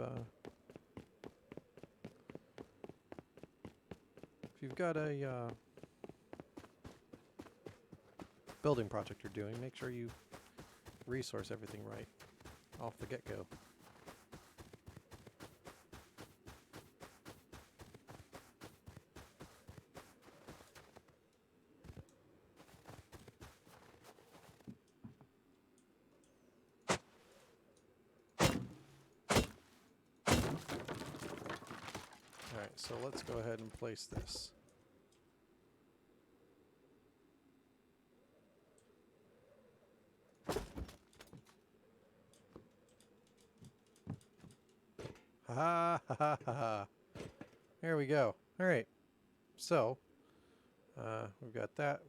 got a building project you're doing, make sure you resource everything right off the get-go. Alright, so let's go ahead and place this. Ha ha ha ha ha. There we go. Alright. So, we've got that,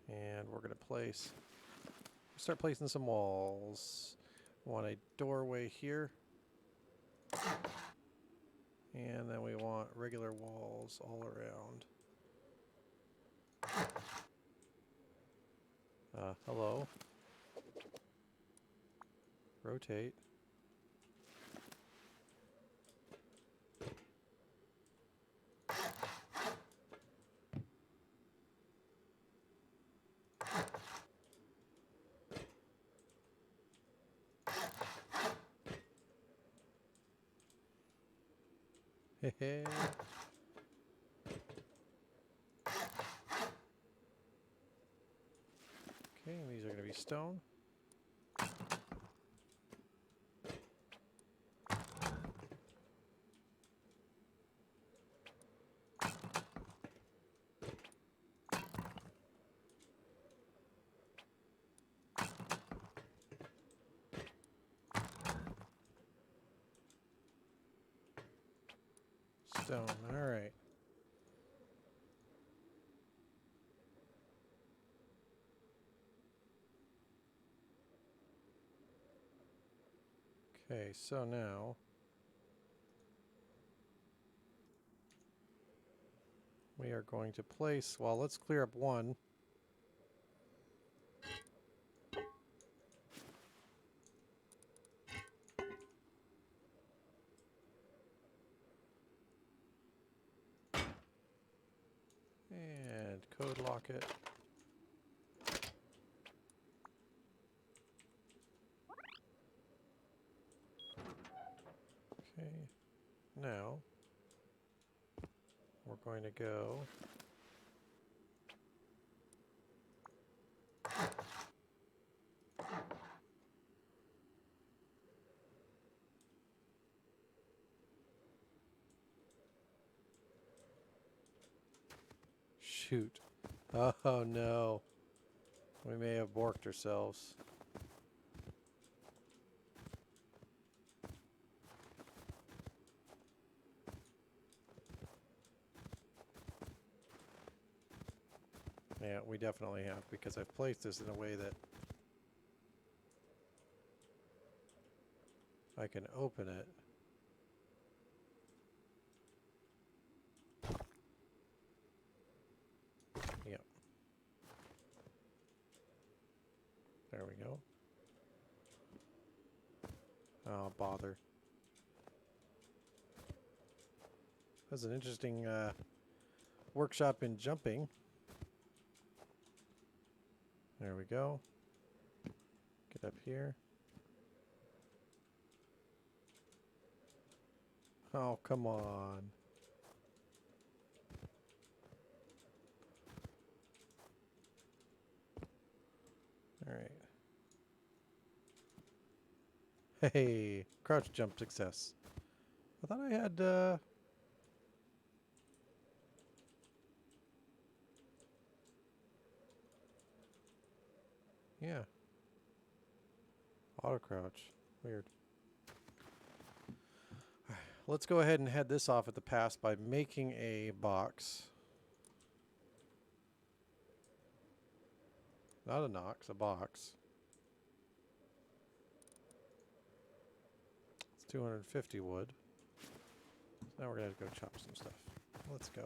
and we're going to start placing some walls. We want a doorway here, and then we want regular walls all around. Hello. Rotate. Okay, these are going to be stone. Stone, alright. Okay, so now we are going to place, well, let's clear up one. And code lock it. Okay, now we're going to go shoot. Oh no. We may have borked ourselves. Yeah, we definitely have, because I've placed this in a way that I can open it. Oh, bother. That's an interesting workshop in jumping. There we go. Get up here. Oh, come on. Alright. Hey, crouch jump success. I thought I had, yeah. Auto crouch. Weird. Let's go ahead and head this off at the pass by making a box. Not a Nox, a box. It's 250 wood. So now we're going to go chop some stuff. Let's go.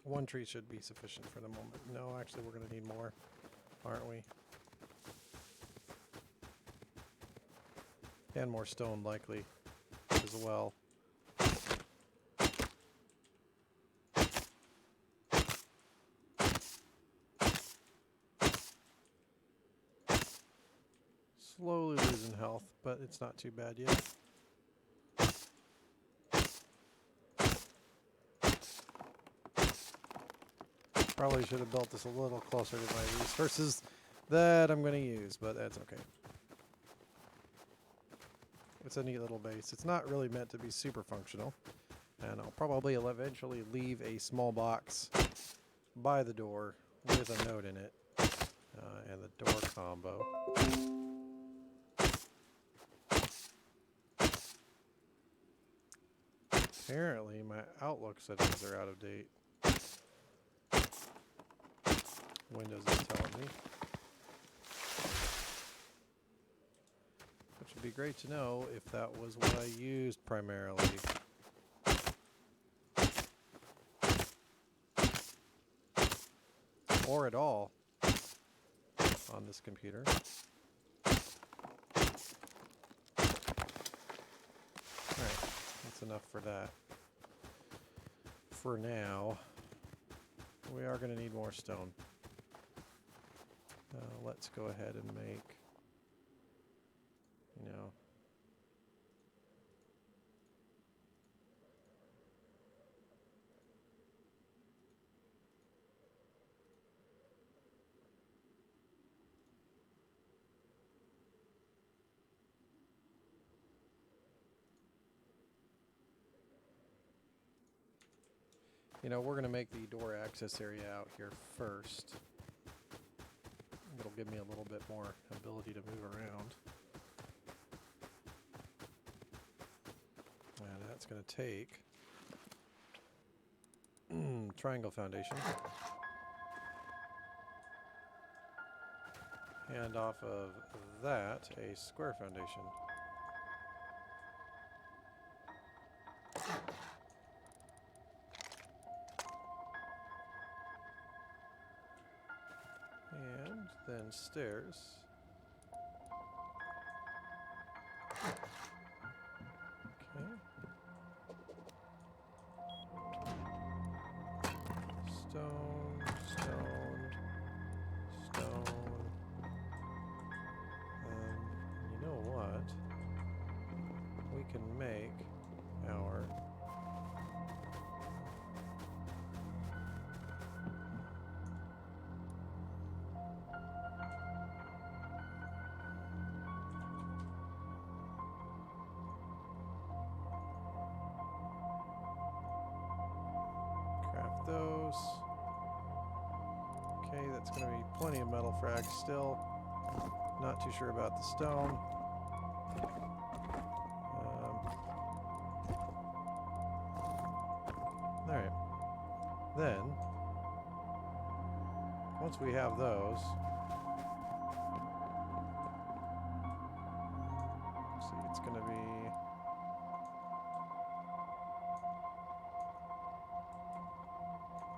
One tree should be sufficient for the moment. No, actually we're going to need more, aren't we? And more stone likely as well. Slowly losing health, but it's not too bad yet. Probably should have built this a little closer to my resources that I'm going to use, but that's okay. It's a neat little base. It's not really meant to be super functional, and I'll probably eventually leave a small box by the door with a note in it and the door combo. Apparently my Outlook settings are out of date. Windows is telling me. Which would be great to know if that was what I used primarily. Or at all on this computer. Alright, that's enough for that. For now, we are going to need more stone. Let's go ahead and make, we're going to make the door access area out here first. It'll give me a little bit more ability to move around. And that's going to take triangle foundation. And off of that, a square foundation. And then stairs. Okay. Stone, stone, stone. You know what? We can make our those. Okay, that's going to be plenty of metal frags still. Not too sure about the stone. Alright. Then, once we have those, let's see, it's going to be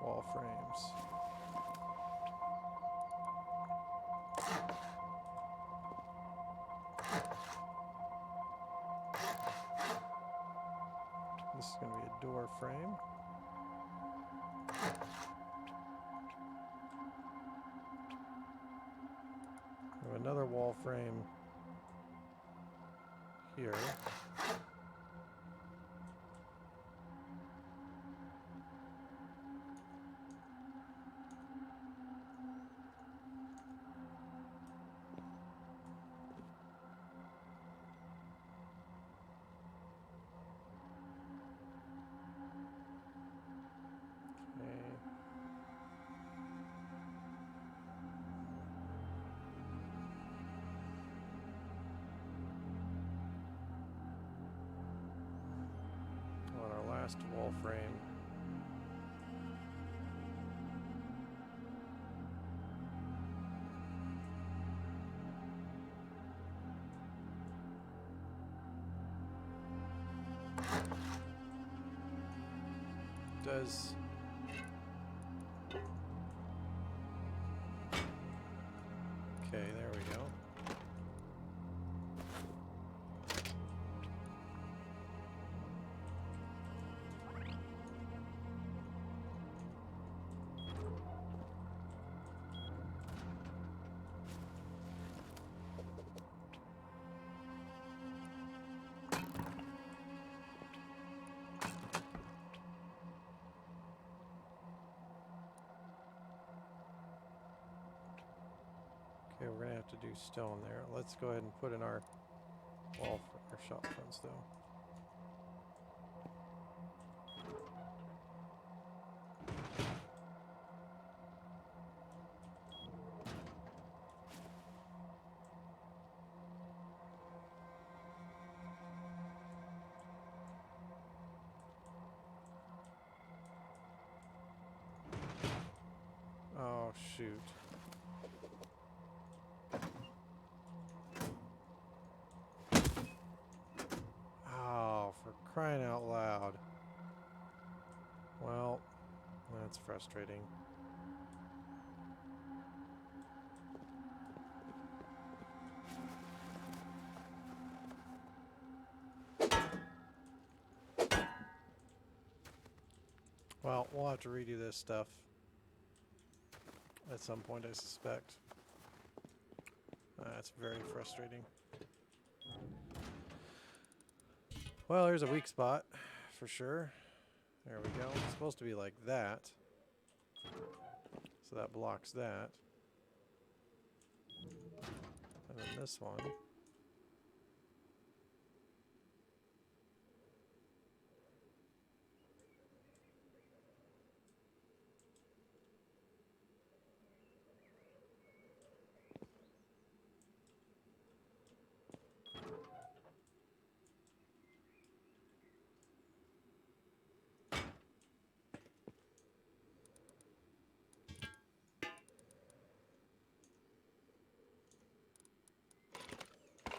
wall frames. This is going to be a door frame. We have another wall frame here. On our last wall frame. Does okay, there we go. Okay, we're gonna have to do stone there. Let's go ahead and put in our wall for our shop fronts though. Oh shoot. Oh, for crying out loud. Well, that's frustrating. Well, we'll have to redo this stuff at some point, I suspect. That's very frustrating. Well, there's a weak spot, for sure. There we go. It's supposed to be like that. So that blocks that. And then this one.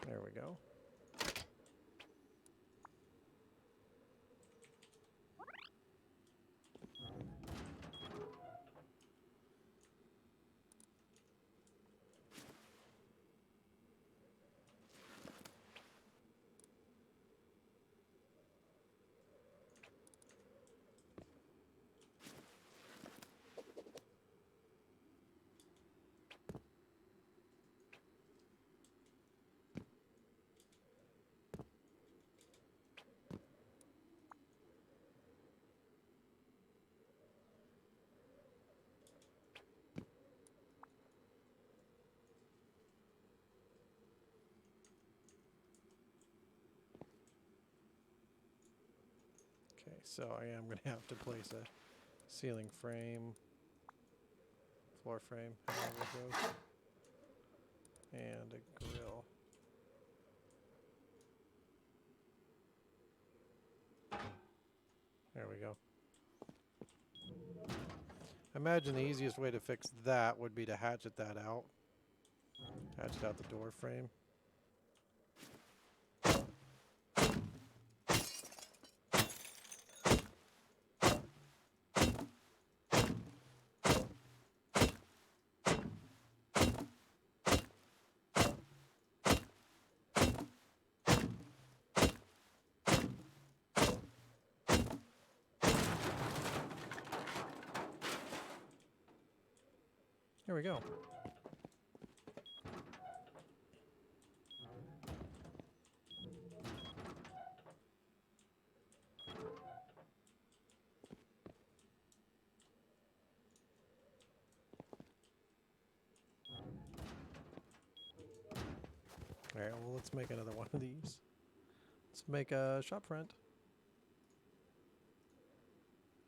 There we go. Okay, so I am going to have to place a ceiling frame, floor frame, however it goes, and a grill. There we go. I imagine the easiest way to fix that would be to hatchet that out. Hatchet out the door frame. Here we go. Alright, well, let's make another one of these. Let's make a shop front.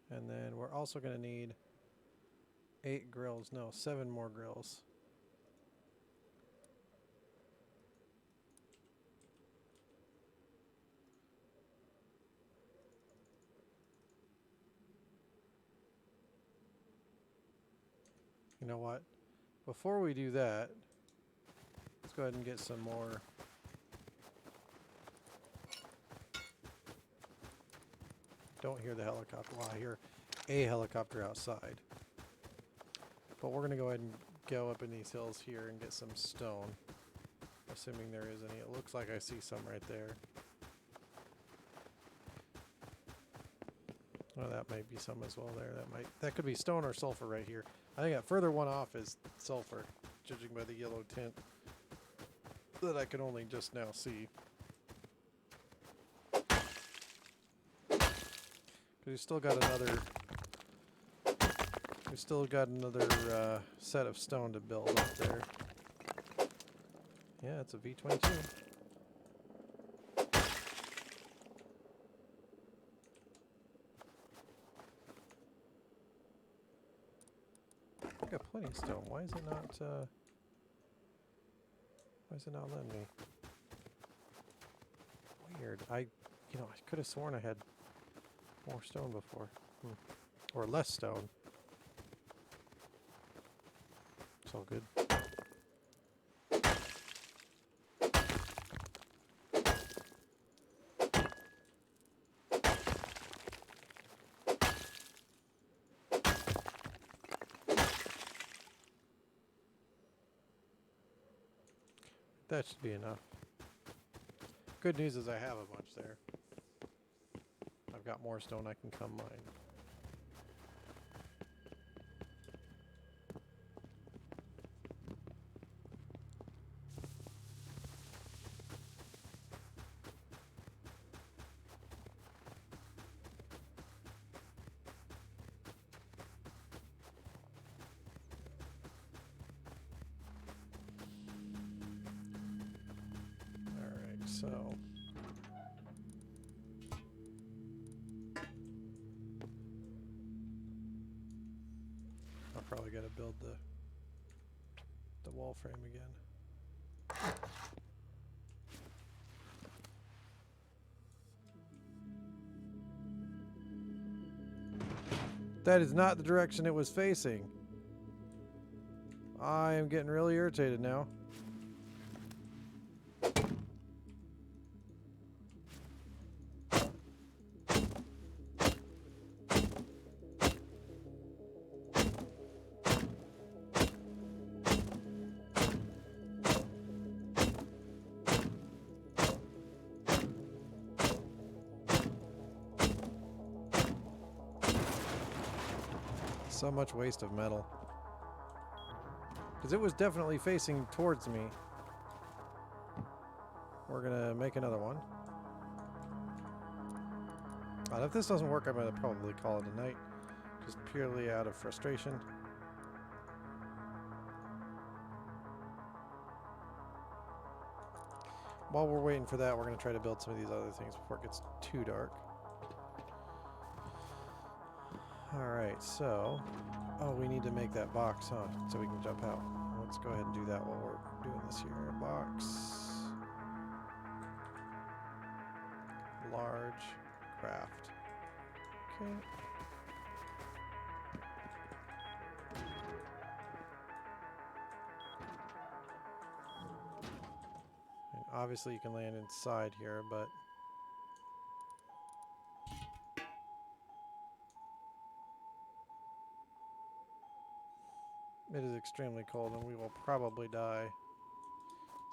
And then we're also going to need 8 grills. No, 7 more grills. You know what? Before we do that, let's go ahead and get some more. Don't hear the helicopter. Well, I hear a helicopter outside. But we're going to go ahead and go up in these hills here and get some stone. Assuming there is any. It looks like I see some right there. Oh, that might be some as well there. That could be stone or sulfur right here. I think that further one off is sulfur, judging by the yellow tint that I can only just now see. We still got another set of stone to build up there. Yeah, it's a V22. I got plenty of stone. Why is it not letting me? Weird. I could have sworn I had more stone before. Or less stone. It's all good. That should be enough. Good news is I have a bunch there. I've got more stone I can come mine. Alright, so I'll probably gotta build the wall frame again. That is not the direction it was facing. I am getting really irritated now. So much waste of metal. Because it was definitely facing towards me. We're gonna make another one. If this doesn't work, I'm gonna probably call it a night. Just purely out of frustration. While we're waiting for that, we're gonna try to build some of these other things before it gets too dark. Alright, so... Oh, we need to make that box, huh? So we can jump out. Let's go ahead and do that while we're doing this here. Box. Large. Craft. Okay. And obviously you can land inside here, but... It is extremely cold and we will probably die.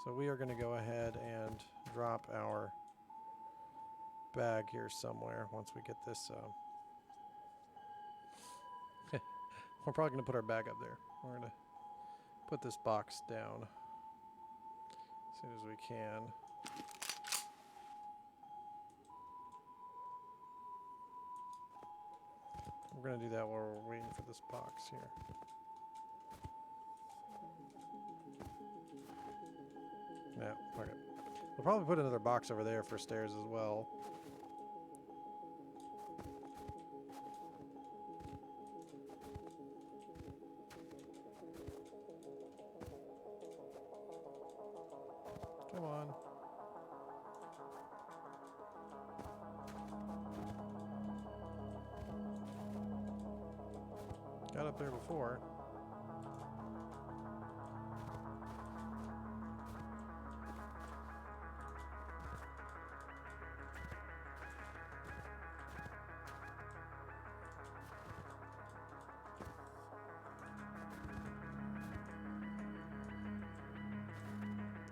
So we are going to go ahead and drop our bag here somewhere once we get this. We're probably going to put our bag up there. We're going to put this box down as soon as we can. We're going to do that while we're waiting for this box here. Yeah, fuck it. We'll probably put another box over there for stairs as well. Come on. Got up there before.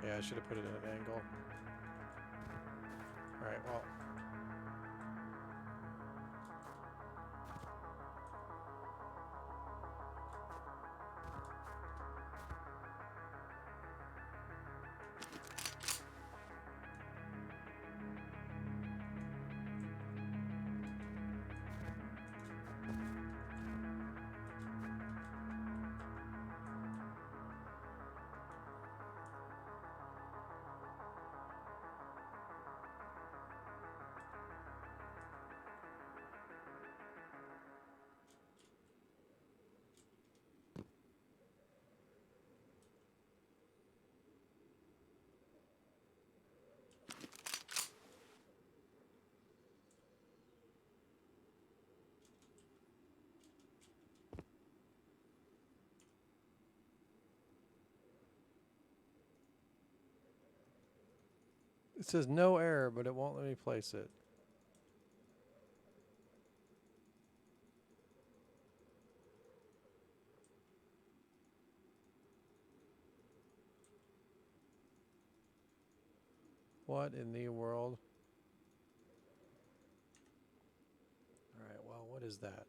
Yeah, I should have put it at an angle. Alright, well. It says no error, but it won't let me place it. What in the world? Alright, well, what is that?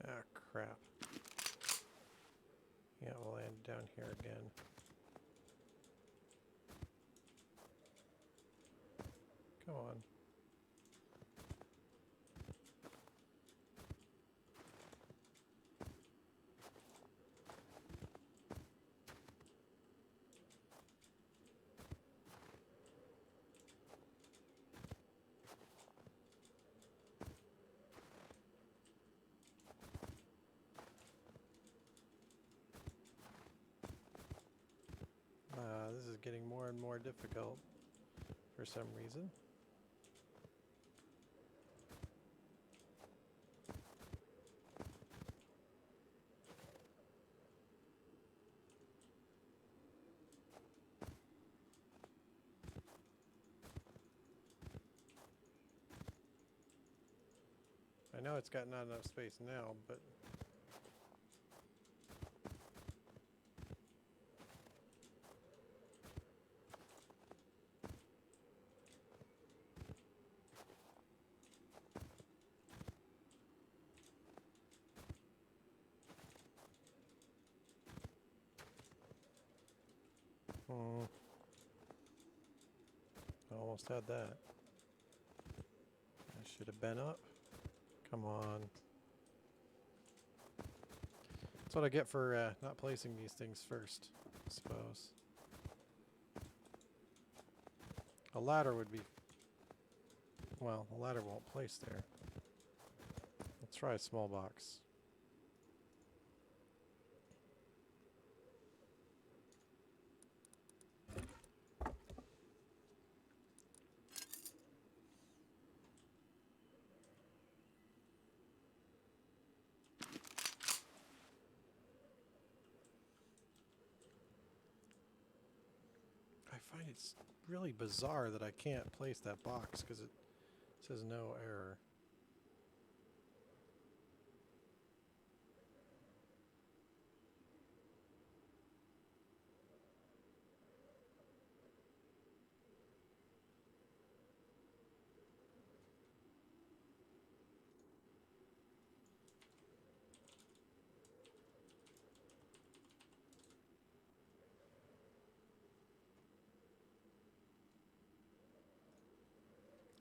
Ah, crap. Yeah, we'll land down here again. Come on. This is getting more and more difficult for some reason. I know it's got not enough space now, but almost had that. I should have been up. Come on. That's what I get for not placing these things first, I suppose. A ladder would be... Well, a ladder won't place there. Let's try a small box. find it's really bizarre that I can't place that box because it says no error.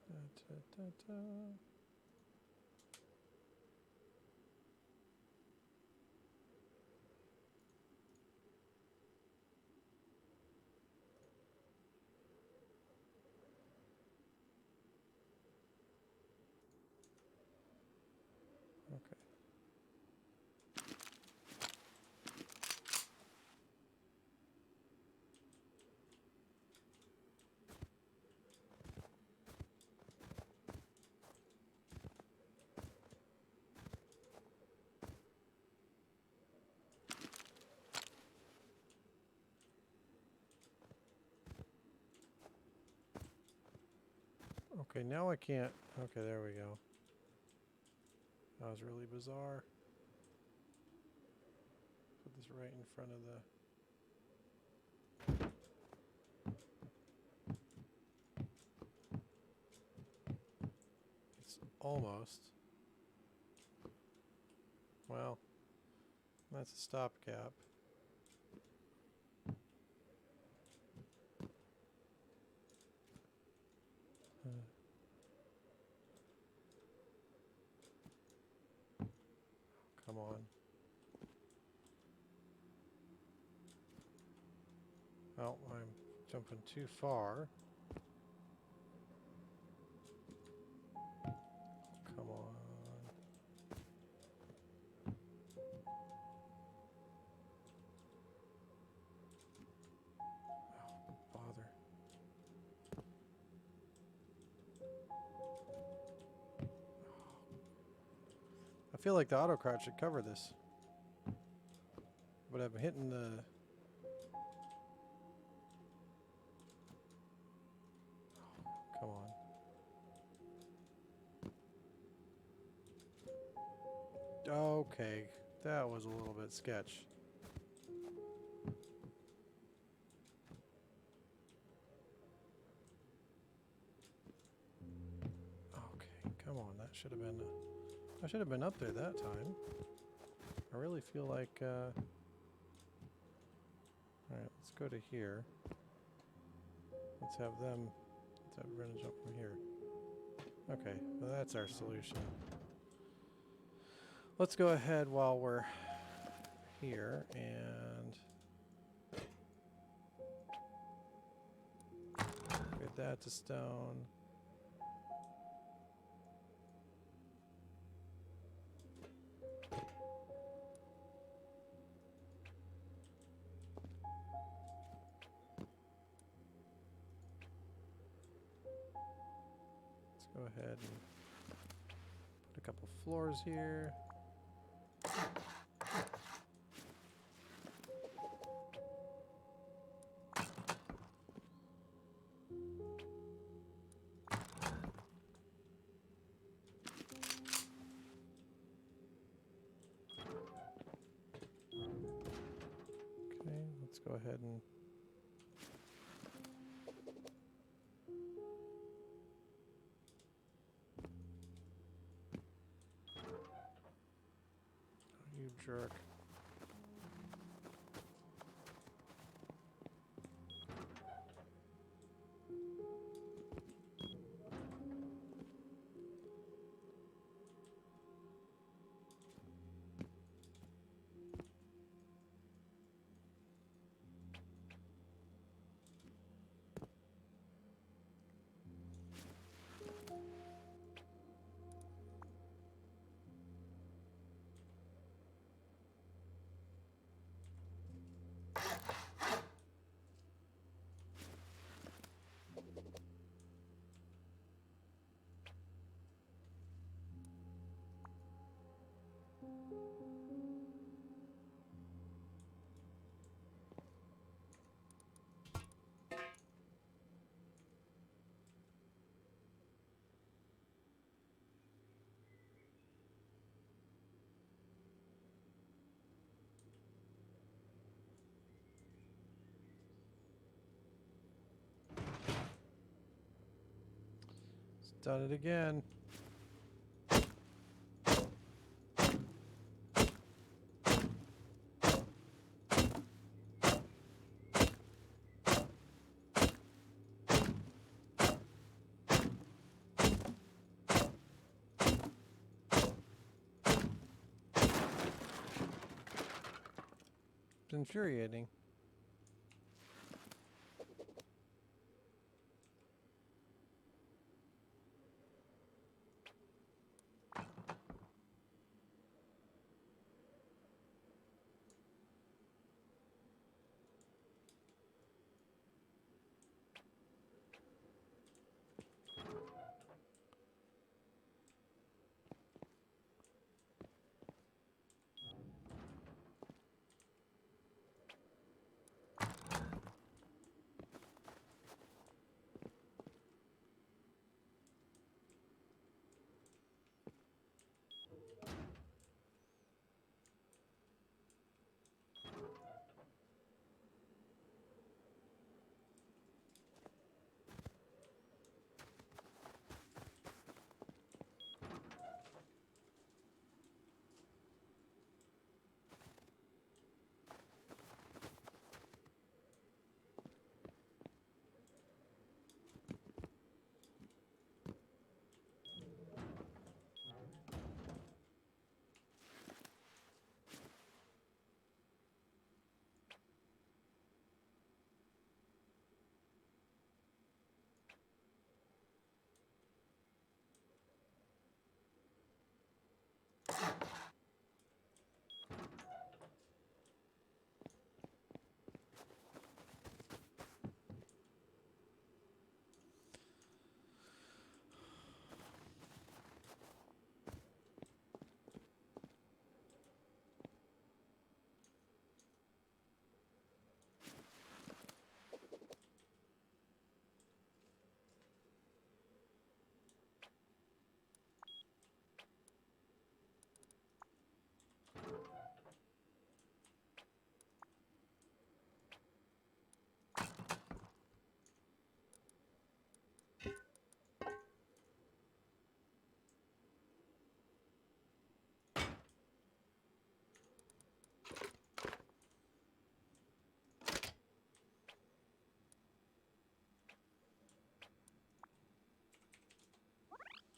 Da, da, da, da. Okay. Okay, now I can't. Okay, there we go. That was really bizarre. Put this right in front of the... It's almost. Well, that's a stopgap. Come on. Oh, I'm jumping too far. Come on. Oh, bother. I feel like the auto crouch should cover this. But I'm hitting the... Oh, come on. Okay, that was a little bit sketch. Okay, come on, that should have been... I should have been up there that time. I really feel like... Alright, let's go to here. Let's have them... Let's have Brennan jump from here. Okay, well that's our solution. Let's go ahead while we're here and... Get that to stone. Let's go ahead and put a couple floors here. Okay, let's go ahead and you jerk. Done it again. It's infuriating.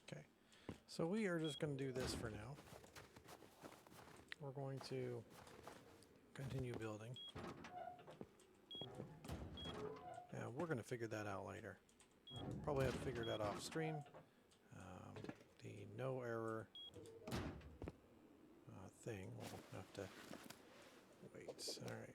Okay, so we are just going to do this for now. We're going to continue building. And we're going to figure that out later. Probably have to figure that off stream. The no error thing, we'll have to wait. All right.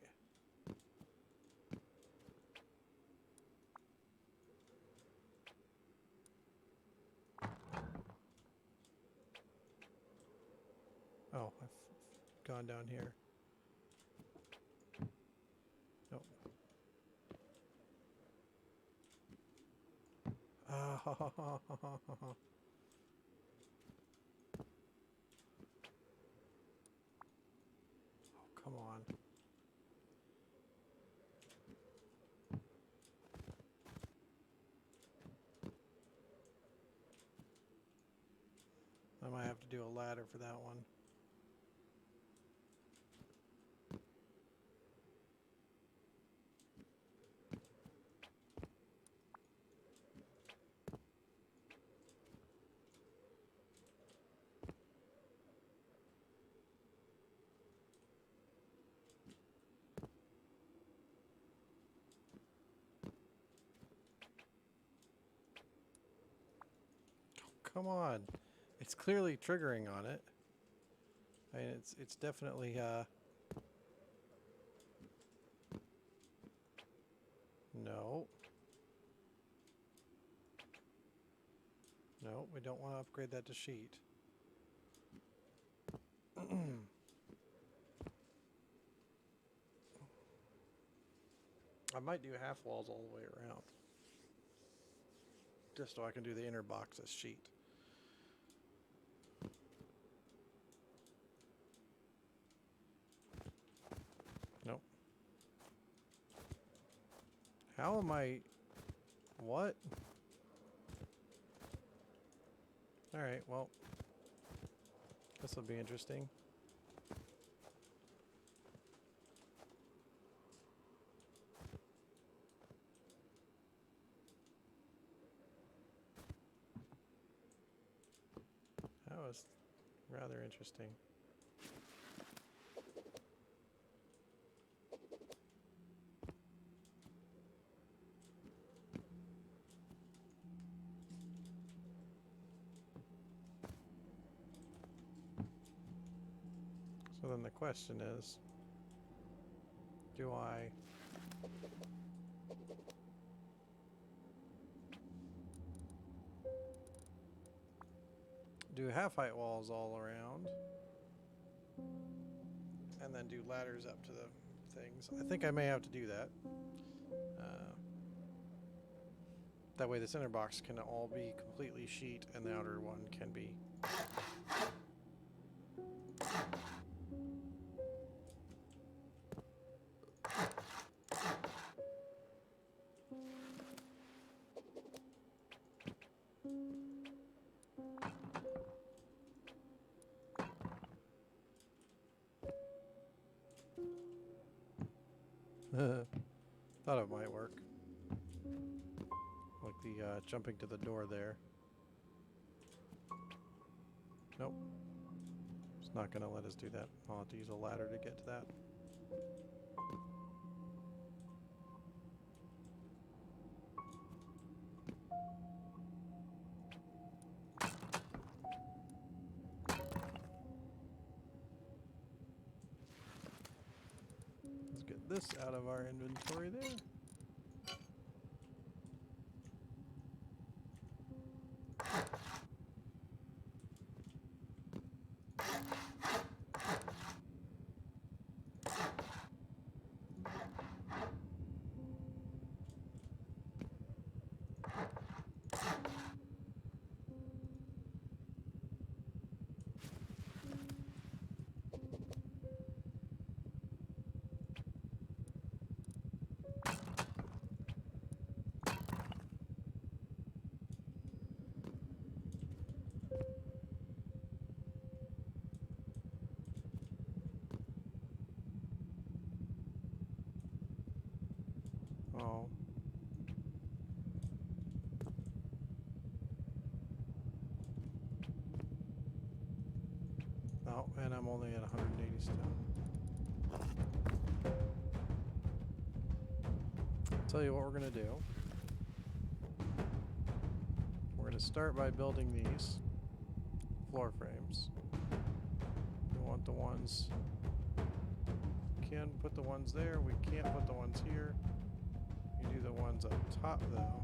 Oh, I've gone down here. Nope. Ah, ha, ha, ha, ha, ha, ha. Oh, come on. I might have to do a ladder for that one. Come on. It's clearly triggering on it. I mean, it's definitely no. No, we don't want to upgrade that to sheet. I might do half walls all the way around. Just so I can do the inner box as sheet. Nope. How am I... What? Alright, well, this will be interesting. That was rather interesting. So then the question is, do I do half-height walls all around and then do ladders up to the things? I think I may have to do that. That way the center box can all be completely sheet and the outer one can be thought it might work. Like the jumping to the door there. Nope. It's not going to let us do that. I'll have to use a ladder to get to that. Let's get this out of our inventory there. Oh. Oh, and I'm only at 180 still. Tell you what we're going to do. We're going to start by building these floor frames. We want the ones... We can put the ones there. We can't put the ones here. You do the ones up top, though.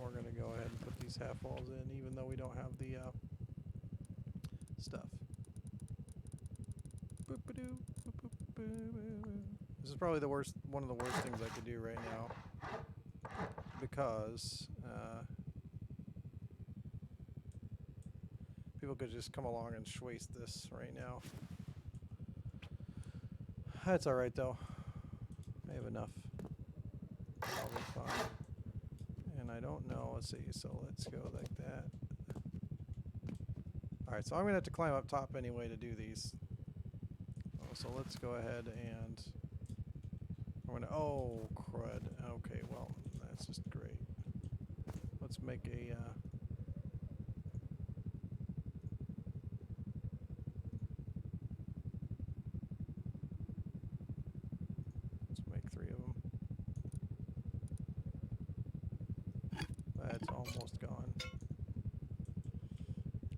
We're going to go ahead and put these half walls in, even though we don't have the stuff. This is probably the worst, one of the worst things I could do right now, because people could just come along and waste this right now. That's all right though. I have enough. I'll be fine. And I don't know. Let's see. So let's go like that. All right. So I'm gonna have to climb up top anyway to do these. Oh, so let's go ahead and I'm gonna. Oh crud. Okay. Well, that's just great. Let's make a. Let's make 3 of them. That's almost gone.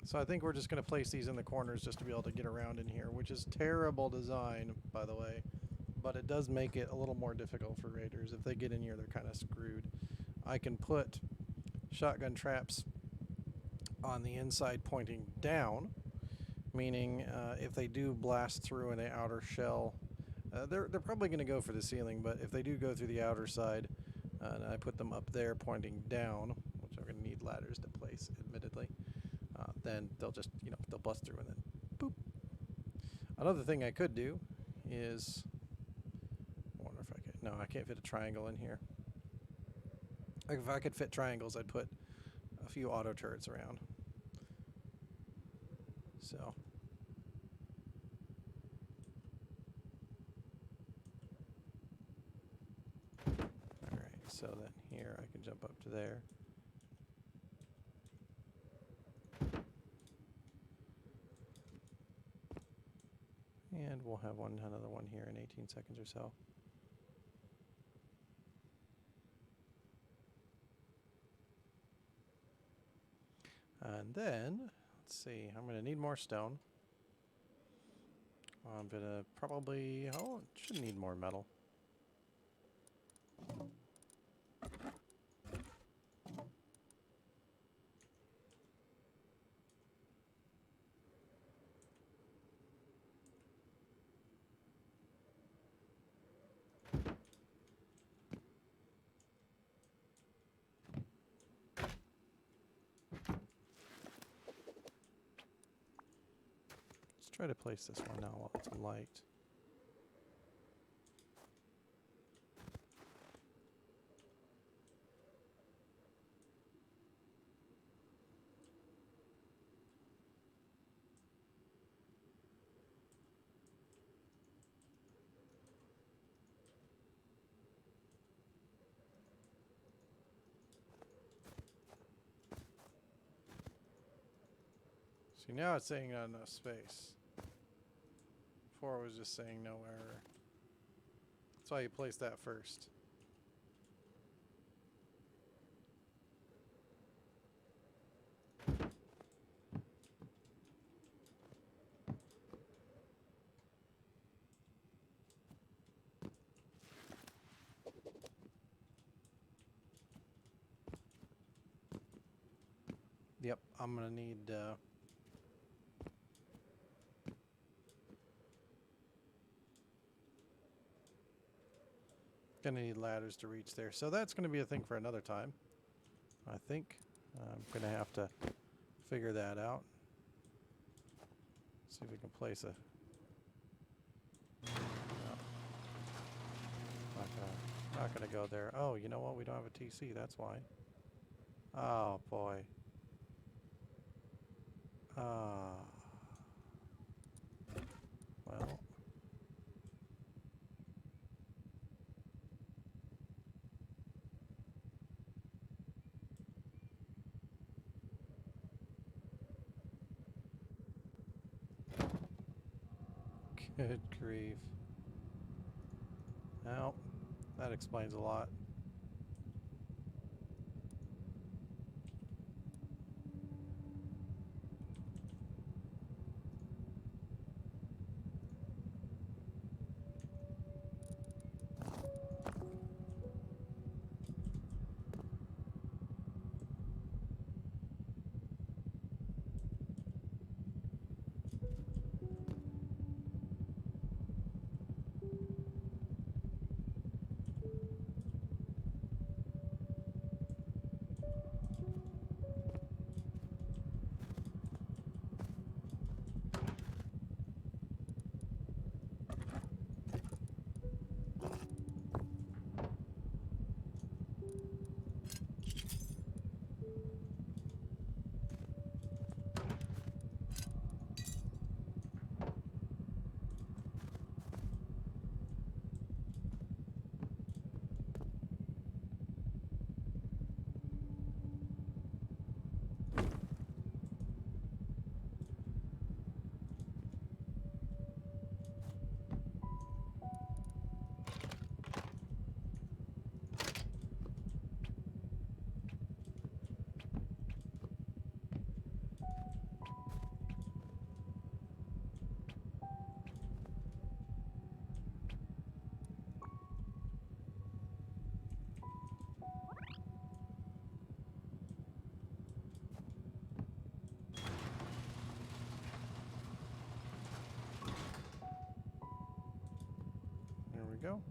So I think we're just going to place these in the corners just to be able to get around in here, which is terrible design, by the way. But it does make it a little more difficult for raiders. If they get in here, they're kind of screwed. I can put shotgun traps on the inside pointing down, meaning if they do blast through an outer shell, They're probably going to go for the ceiling, but if they do go through the outer side, and I put them up there pointing down, which I'm going to need ladders to place, admittedly, then they'll just, they'll bust through and then boop. Another thing I could do is, I wonder if I could, no, I can't fit a triangle in here. Like if I could fit triangles, I'd put a few auto turrets around. So. Alright, so then here I can jump up to there. And we'll have another one here in 18 seconds or so. And then, let's see, I'm going to need more stone. I'm going to probably, shouldn't need more metal. Let's try to place this one now while it's light. See, now it's saying not enough space. Before it was just saying no error. That's why you place that first. Yep, I'm gonna need ladders to reach there. So that's gonna be a thing for another time, I think. I'm gonna have to figure that out. See if we can place a... No. Not gonna go there. Oh, you know what? We don't have a TC, that's why. Oh boy. Well. Good grief. Well, that explains a lot. we go.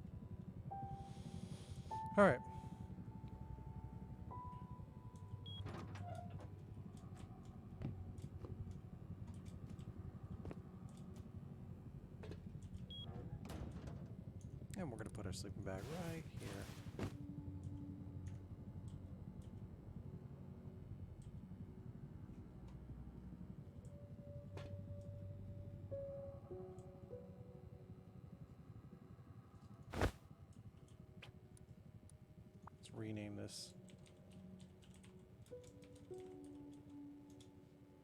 All right. And we're going to put our sleeping bag right here. Let's rename this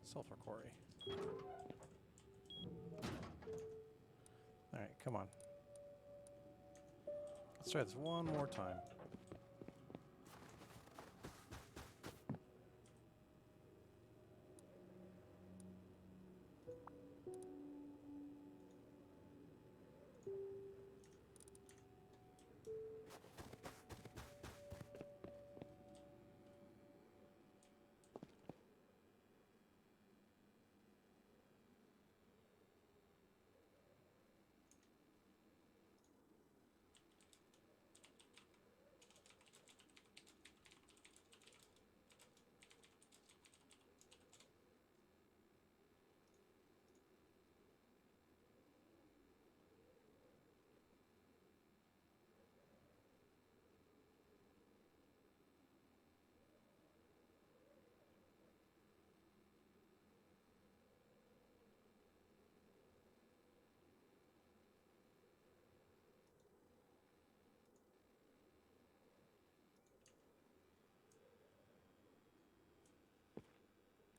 sulfur quarry. All right, come on. Let's try this one more time.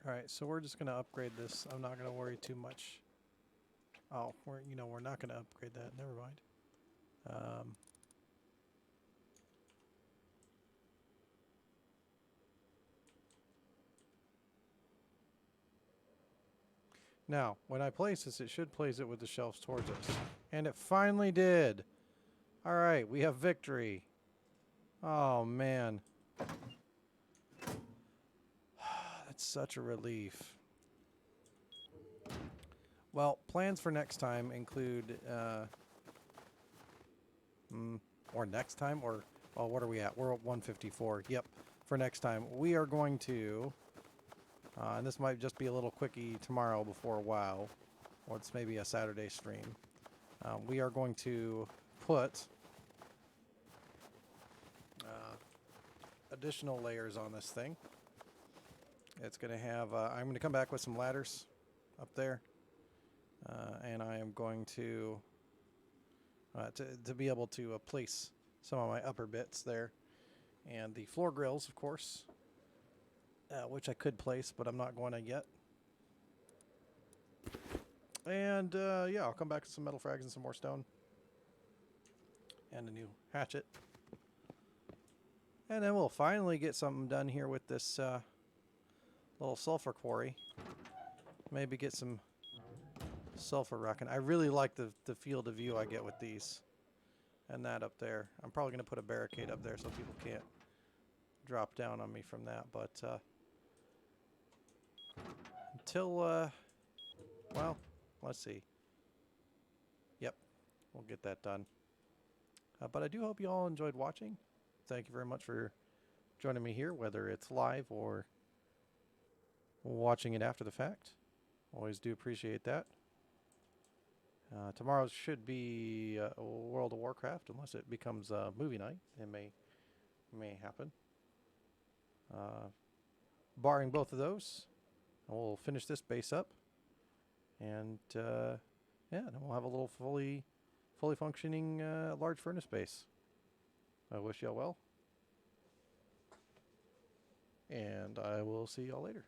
All right, so we're just going to upgrade this. I'm not going to worry too much. Oh, we're not going to upgrade that. Never mind. Now, when I place this, it should place it with the shelves towards us. And it finally did. All right, we have victory. Oh, man. That's such a relief. Well, plans for next time include... or next time, or... Well, what are we at? We're at 154. Yep, for next time. We are going to... and this might just be a little quickie tomorrow before WoW. Or it's maybe a Saturday stream. We are going to put... additional layers on this thing. It's going to have... I'm going to come back with some ladders up there. And I am going to be able to place some of my upper bits there. And the floor grills, of course, which I could place, but I'm not going to yet. And yeah, I'll come back with some metal frags and some more stone. And a new hatchet. And then we'll finally get something done here with this little sulfur quarry. Maybe get some sulfur rocking. I really like the field of view I get with these. And that up there. I'm probably going to put a barricade up there so people can't drop down on me from that. But until, well, let's see. Yep, we'll get that done. But I do hope you all enjoyed watching. Thank you very much for joining me here, whether it's live or watching it after the fact. Always do appreciate that. Tomorrow should be World of Warcraft, unless it becomes movie night. It may happen. Barring both of those, we'll finish this base up, and yeah, then we'll have a little fully functioning large furnace base. I wish y'all well, and I will see y'all later.